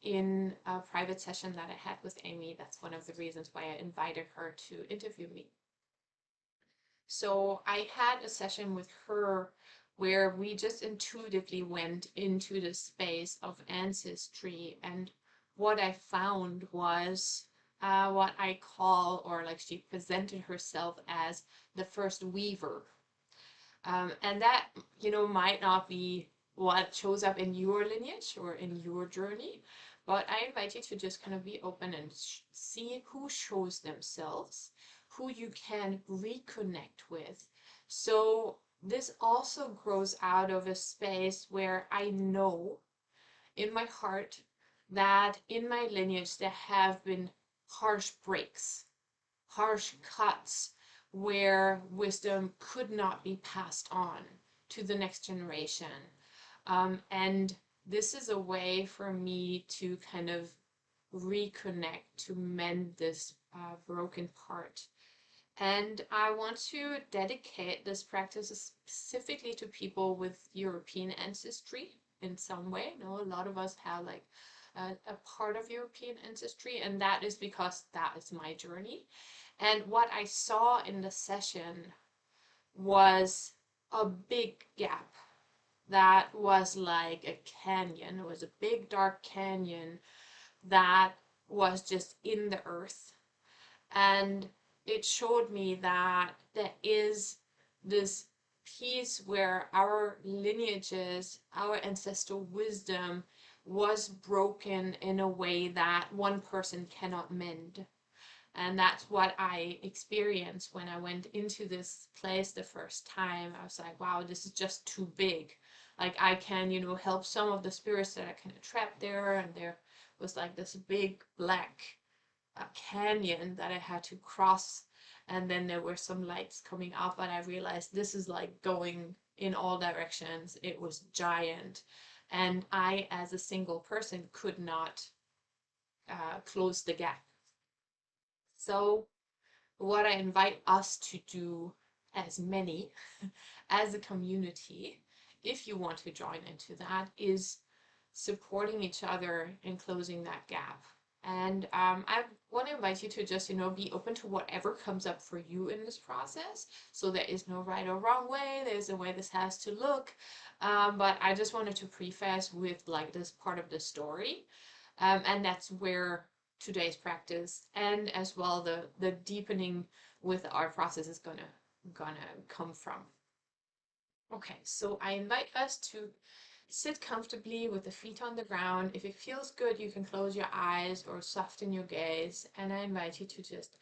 in a private session that I had with Amy. That's one of the reasons why I invited her to interview me. So I had a session with her where we just intuitively went into the space of ancestry. And what I found was what I call, or like she presented herself as, the first weaver. And that, you know, might not be what shows up in your lineage or in your journey, but I invite you to just kind of be open and see who shows themselves, who you can reconnect with. So this also grows out of a space where I know in my heart that in my lineage there have been harsh breaks, harsh cuts, where wisdom could not be passed on to the next generation. And this is a way for me to kind of reconnect, to mend this broken part. And I want to dedicate this practice specifically to people with European ancestry in some way. You know, a lot of us have like a part of European ancestry, and that is because that is my journey. And what I saw in the session was a big gap that was like a canyon. It was a big dark canyon that was just in the earth. And it showed me that there is this piece where our lineages, our ancestral wisdom was broken in a way that one person cannot mend. And that's what I experienced when I went into this place the first time. I was like, wow, this is just too big. Like I can, help some of the spirits that are kind of trapped there. And there was like this big black canyon that I had to cross. And then there were some lights coming up, and I realized this is like going in all directions. It was giant. And I, as a single person, could not close the gap. So what I invite us to do, as many, as a community, if you want to join into that, is supporting each other and closing that gap. And I want to invite you to just, be open to whatever comes up for you in this process. So there is no right or wrong way. There's a way this has to look. But I just wanted to preface with like this part of the story. And that's where today's practice and as well the deepening with our process is gonna come from. Okay, so I invite us to sit comfortably with the feet on the ground. If it feels good, you can close your eyes or soften your gaze. And I invite you to just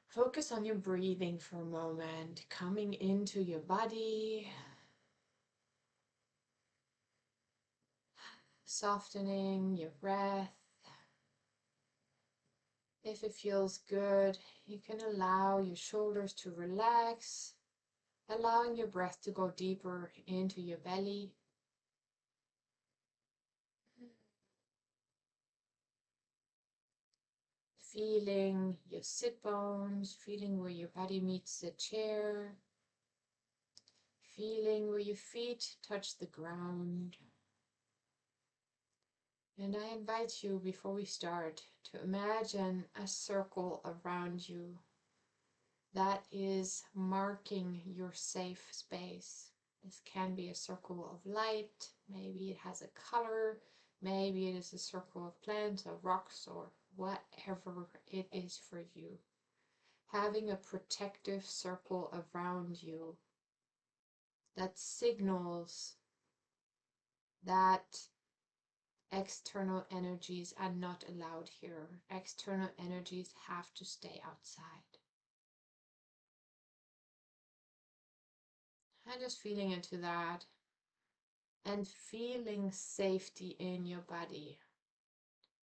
focus on your breathing for a moment, coming into your body, softening your breath. If it feels good, you can allow your shoulders to relax, allowing your breath to go deeper into your belly. Feeling your sit bones, feeling where your body meets the chair, feeling where your feet touch the ground. And I invite you, before we start, to imagine a circle around you that is marking your safe space. This can be a circle of light, maybe it has a color, maybe it is a circle of plants or rocks or whatever it is for you. Having a protective circle around you that signals that external energies are not allowed here. External energies have to stay outside. And just feeling into that and feeling safety in your body.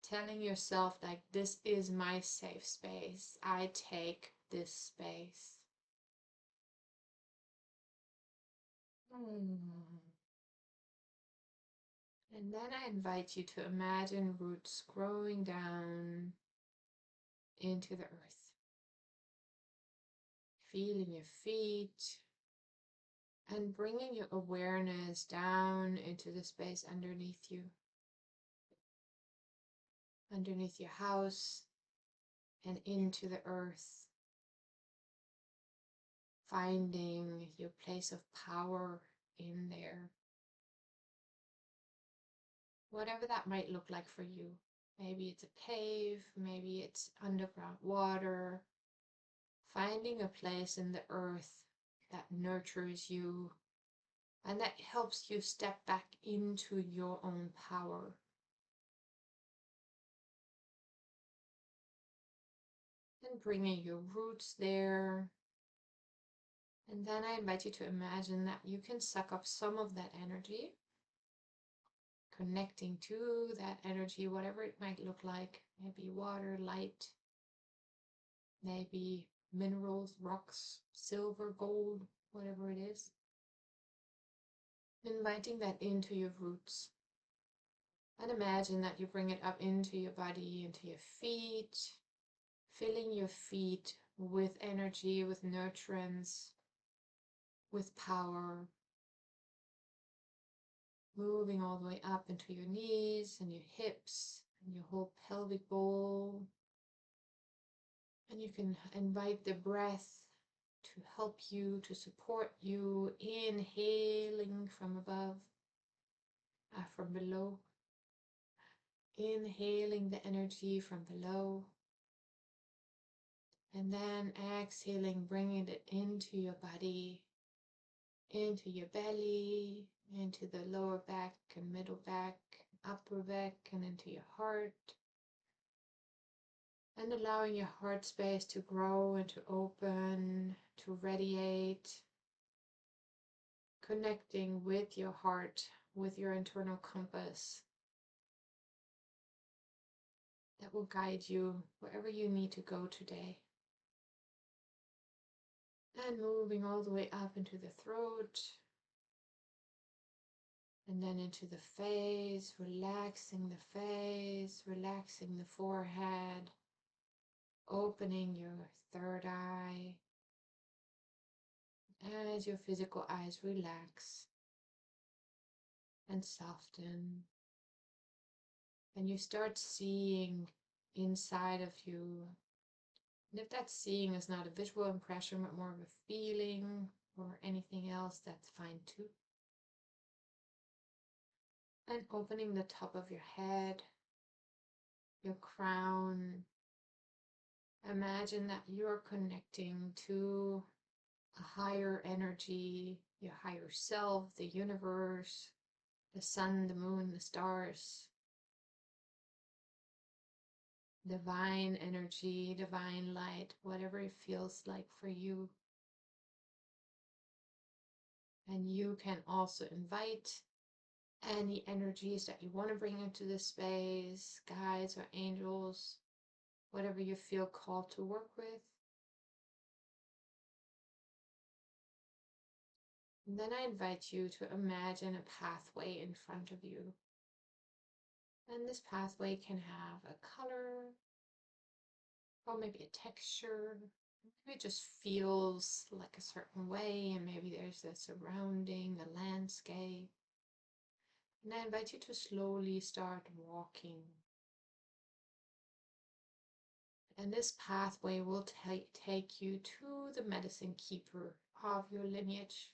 Telling yourself like, this is my safe space. I take this space. And then I invite you to imagine roots growing down into the earth. Feeling your feet and bringing your awareness down into the space underneath you. Underneath your house and into the earth. Finding your place of power in there. Whatever that might look like for you. Maybe it's a cave, maybe it's underground water. Finding a place in the earth that nurtures you and that helps you step back into your own power. And bringing your roots there. And then I invite you to imagine that you can suck up some of that energy, connecting to that energy, whatever it might look like. Maybe water, light, maybe minerals, rocks, silver, gold, whatever it is. Inviting that into your roots. And imagine that you bring it up into your body, into your feet, filling your feet with energy, with nurturance, with power. Moving all the way up into your knees and your hips and your whole pelvic bowl. And you can invite the breath to help you, to support you, inhaling from above, from below. Inhaling the energy from below. And then exhaling, bringing it into your body, into your belly, into the lower back and middle back, upper back and into your heart. And allowing your heart space to grow and to open, to radiate. Connecting with your heart, with your internal compass that will guide you wherever you need to go today. And moving all the way up into the throat. And then into the face, relaxing the face, relaxing the forehead, opening your third eye as your physical eyes relax and soften. And you start seeing inside of you. And if that seeing is not a visual impression, but more of a feeling or anything else, that's fine too. And opening the top of your head, your crown. Imagine that you're connecting to a higher energy, your higher self, the universe, the sun, the moon, the stars. Divine energy, divine light, whatever it feels like for you. And you can also invite any energies that you want to bring into this space, guides or angels, whatever you feel called to work with. And then I invite you to imagine a pathway in front of you. And this pathway can have a color, or maybe a texture. Maybe it just feels like a certain way, and maybe there's a surrounding, a landscape. And I invite you to slowly start walking. And this pathway will take you to the medicine keeper of your lineage.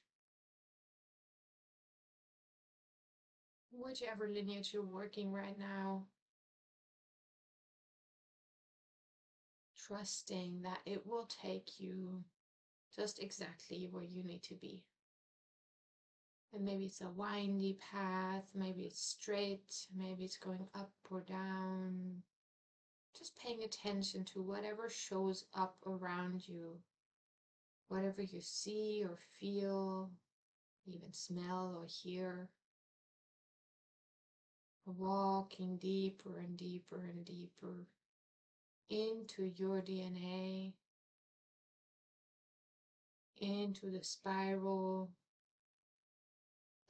Whichever lineage you're working right now. Trusting that it will take you just exactly where you need to be. And maybe it's a windy path, maybe it's straight, maybe it's going up or down. Just paying attention to whatever shows up around you, whatever you see or feel, even smell or hear. Walking deeper and deeper and deeper into your DNA, into the spiral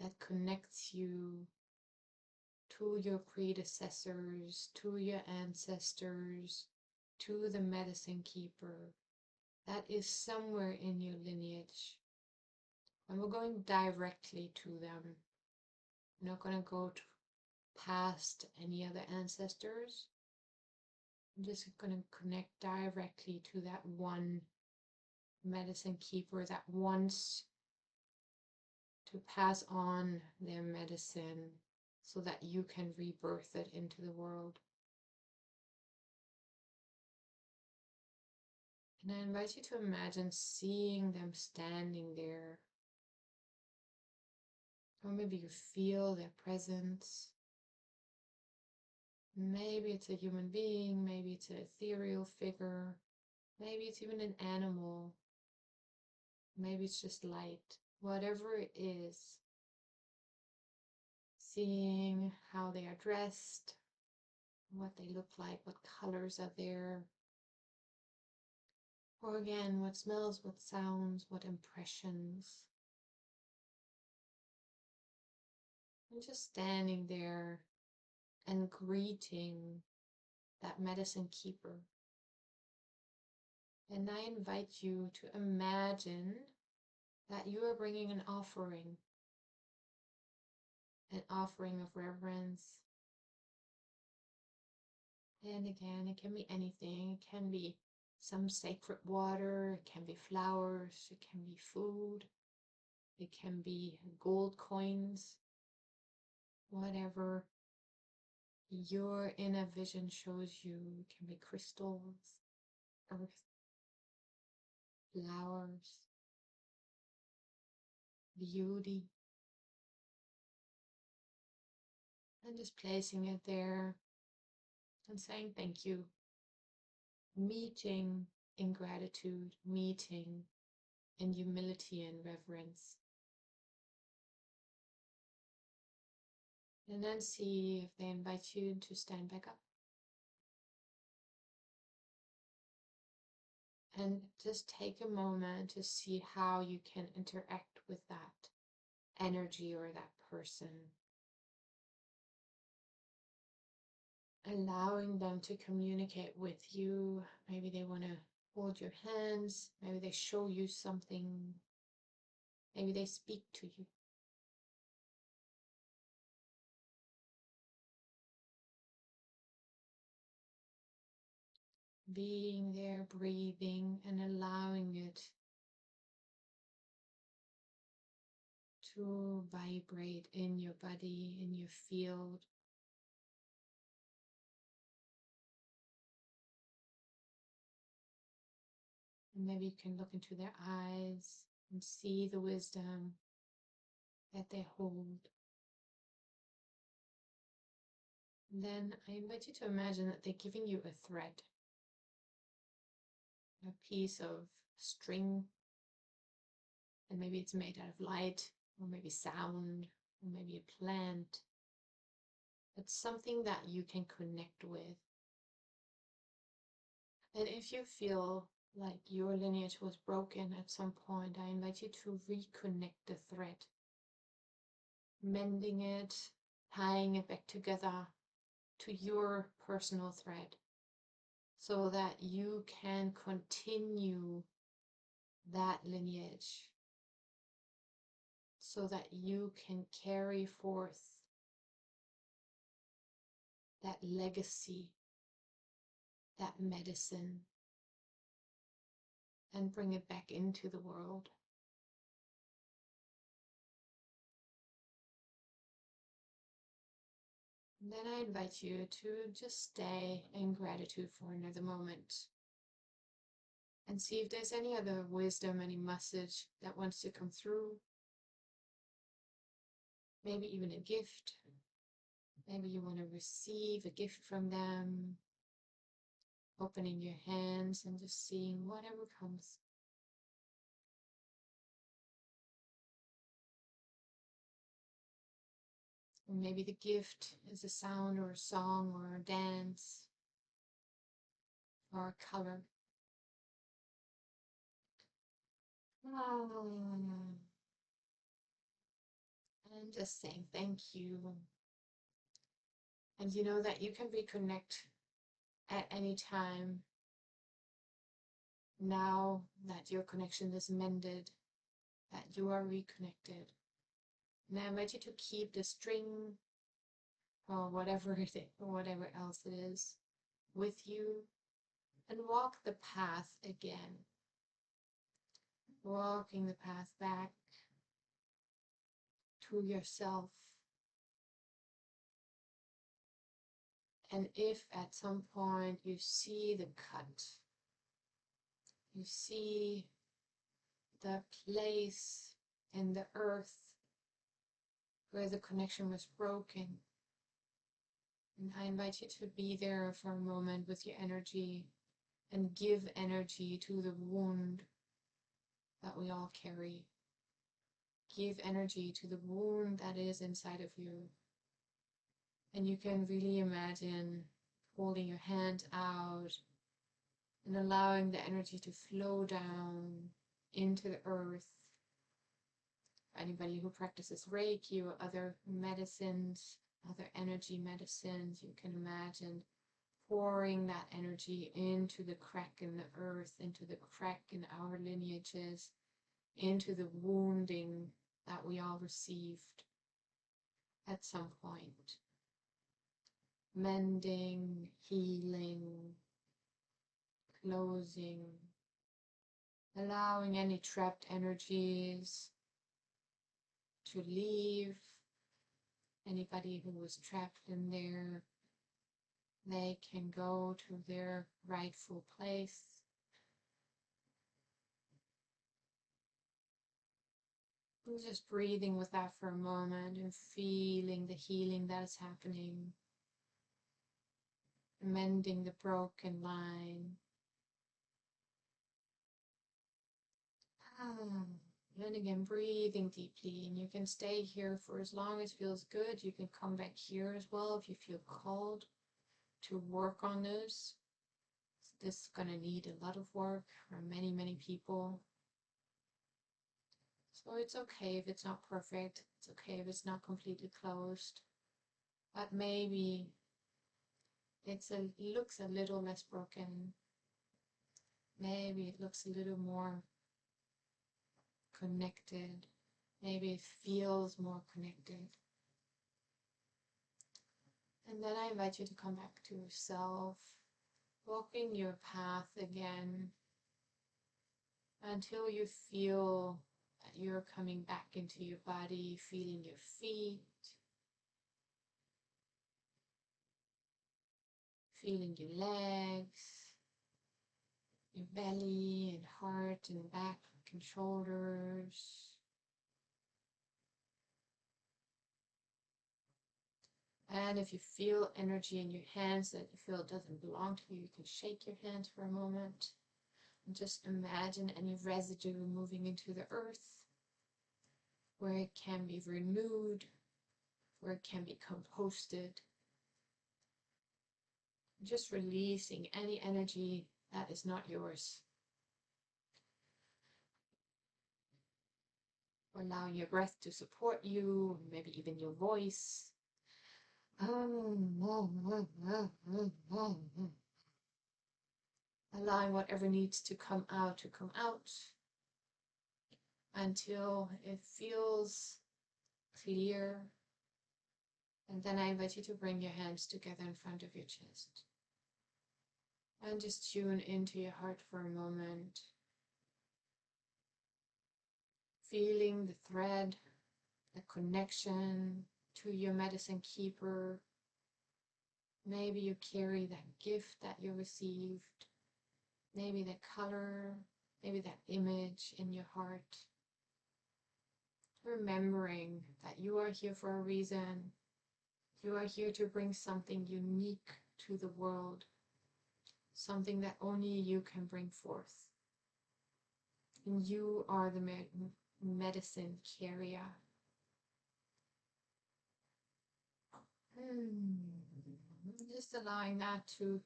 that connects you to your predecessors, to your ancestors, to the medicine keeper that is somewhere in your lineage. And we're going directly to them. We're not going to go past any other ancestors. I'm just going to connect directly to that one medicine keeper that wants to pass on their medicine so that you can rebirth it into the world. And I invite you to imagine seeing them standing there. Or maybe you feel their presence. Maybe it's a human being, maybe it's an ethereal figure, maybe it's even an animal, maybe it's just light. Whatever it is, seeing how they are dressed, what they look like, what colors are there. Or again, what smells, what sounds, what impressions. And just standing there and greeting that medicine keeper. And I invite you to imagine that you are bringing an offering of reverence. And again, it can be anything. It can be some sacred water, it can be flowers, it can be food, it can be gold coins, whatever your inner vision shows you. It can be crystals, earth, flowers, beauty. And just placing it there and saying thank you. Meeting in gratitude, meeting in humility and reverence. And then see if they invite you to stand back up. And just take a moment to see how you can interact with that energy or that person. Allowing them to communicate with you. Maybe they want to hold your hands. Maybe they show you something. Maybe they speak to you. Being there, breathing, and allowing it to vibrate in your body, in your field. And maybe you can look into their eyes and see the wisdom that they hold. And then I invite you to imagine that they're giving you a thread, a piece of string, and maybe it's made out of light, or maybe sound, or maybe a plant. It's something that you can connect with. And if you feel like your lineage was broken at some point, I invite you to reconnect the thread, mending it, tying it back together to your personal thread, so that you can continue that lineage, so that you can carry forth that legacy, that medicine, and bring it back into the world. And then I invite you to just stay in gratitude for another moment and see if there's any other wisdom, any message that wants to come through. Maybe even a gift. Maybe you want to receive a gift from them. Opening your hands and just seeing whatever comes. And maybe the gift is a sound or a song or a dance or a color. And just saying thank you. And you know that you can reconnect at any time now that your connection is mended, that you are reconnected. And I invite you to keep the string or whatever it is, or whatever else it is with you, and walk the path again. Walking the path back to yourself. And if at some point you see the cut, you see the place in the earth where the connection was broken, and I invite you to be there for a moment with your energy and give energy to the wound that we all carry. Give energy to the wound that is inside of you. And you can really imagine holding your hand out and allowing the energy to flow down into the earth. Anybody who practices Reiki or other medicines, other energy medicines, you can imagine pouring that energy into the crack in the earth, into the crack in our lineages, into the wounding that we all received at some point. Mending, healing, closing, allowing any trapped energies to leave. Anybody who was trapped in there, they can go to their rightful place. And just breathing with that for a moment and feeling the healing that is happening, mending the broken line. And again, breathing deeply, and you can stay here for as long as feels good. You can come back here as well if you feel called to work on this. This is going to need a lot of work for many, many people. So it's okay if it's not perfect. It's okay if it's not completely closed. But maybe it looks a little less broken. Maybe it looks a little more connected. Maybe it feels more connected. And then I invite you to come back to yourself, walking your path again until you feel that you're coming back into your body, feeling your feet, feeling your legs, your belly and heart and back and shoulders. And if you feel energy in your hands that you feel doesn't belong to you, you can shake your hands for a moment and just imagine any residue moving into the earth, where it can be renewed, where it can be composted. Just releasing any energy that is not yours. Allowing your breath to support you, maybe even your voice. Allowing whatever needs to come out until it feels clear. And then I invite you to bring your hands together in front of your chest. And just tune into your heart for a moment. Feeling the thread, the connection to your medicine keeper. Maybe you carry that gift that you received. Maybe that color, maybe that image in your heart. Remembering that you are here for a reason. You are here to bring something unique to the world. Something that only you can bring forth. And you are the medicine carrier. Just allowing that to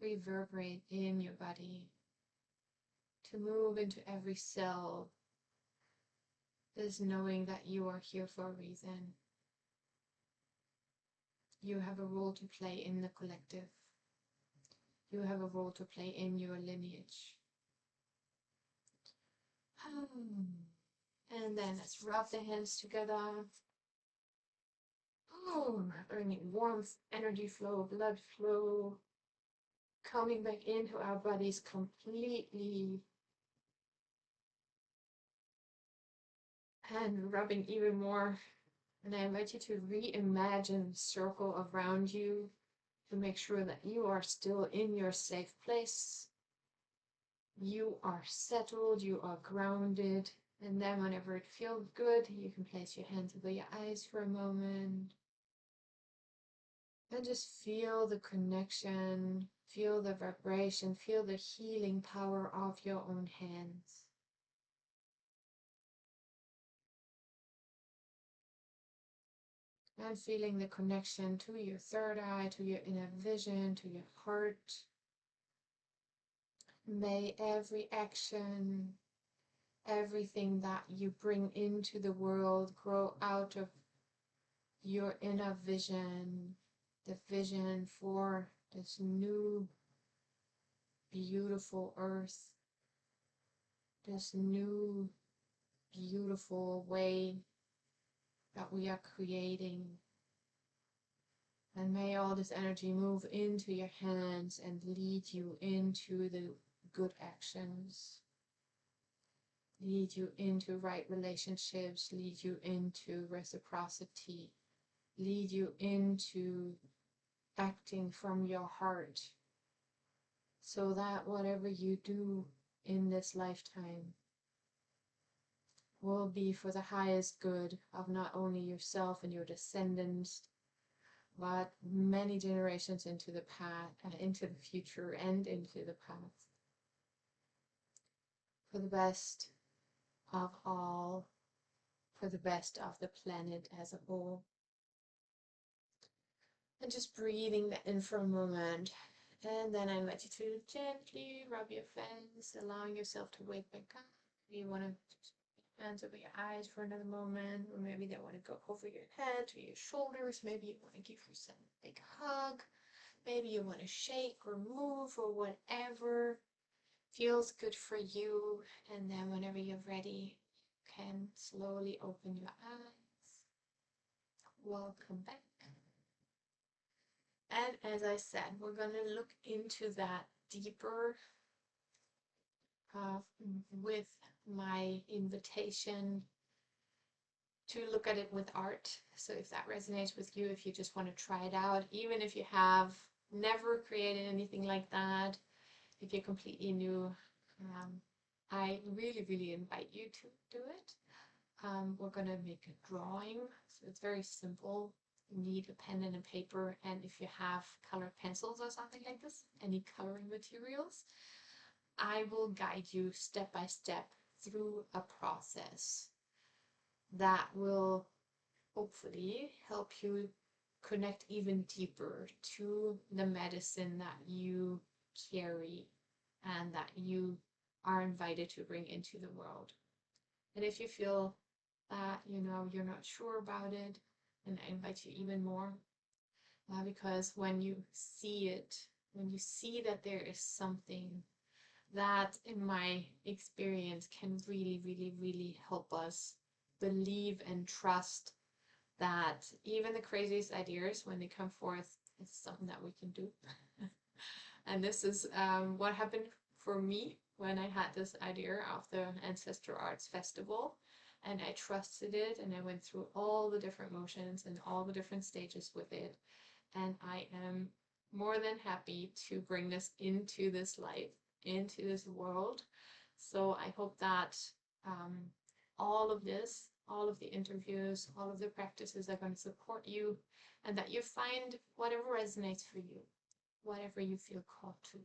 reverberate in your body, to move into every cell. This knowing that you are here for a reason. You have a role to play in the collective. You have a role to play in your lineage. And then let's rub the hands together. Bringing warmth, energy flow, blood flow, coming back into our bodies completely. And rubbing even more. And I invite you to reimagine the circle around you to make sure that you are still in your safe place. You are settled, you are grounded. And then whenever it feels good, you can place your hands over your eyes for a moment. And just feel the connection, feel the vibration, feel the healing power of your own hands. And feeling the connection to your third eye, to your inner vision, to your heart. May every action, everything that you bring into the world grow out of your inner vision, the vision for this new, beautiful earth, this new, beautiful way that we are creating. And may all this energy move into your hands and lead you into the good actions, lead you into right relationships, lead you into reciprocity, lead you into acting from your heart, so that whatever you do in this lifetime will be for the highest good of not only yourself and your descendants, but many generations into the past, into the future, and into the past. For the best of all, for the best of the planet as a whole. And just breathing that in for a moment. And then I invite you to gently rub your face, allowing yourself to wake back up. You want to put hands over your eyes for another moment, or maybe they want to go over your head to your shoulders. Maybe you want to give yourself a big hug. Maybe you want to shake or move or whatever feels good for you. And then whenever you're ready, you can slowly open your eyes. Welcome back. And as I said, we're going to look into that deeper with my invitation to look at it with art. So if that resonates with you, if you just want to try it out, even if you have never created anything like that, if you're completely new, I really, really invite you to do it. We're going to make a drawing. So it's very simple. You need a pen and a paper, and if you have colored pencils or something like this, any coloring materials, I will guide you step by step through a process that will hopefully help you connect even deeper to the medicine that you carry and that you are invited to bring into the world. And if you feel that, you're not sure about it, and I invite you even more, because when you see it, when you see that there is something that, in my experience, can really, really, really help us believe and trust that even the craziest ideas, when they come forth, it's something that we can do. And this is what happened for me when I had this idea of the Ancestral Arts Festival. And I trusted it, and I went through all the different motions and all the different stages with it. And I am more than happy to bring this into this life, into this world. So I hope that all of this, all of the interviews, all of the practices are going to support you, and that you find whatever resonates for you, whatever you feel called to.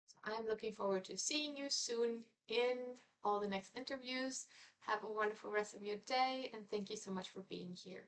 So I'm looking forward to seeing you soon in all the next interviews. Have a wonderful rest of your day, and thank you so much for being here.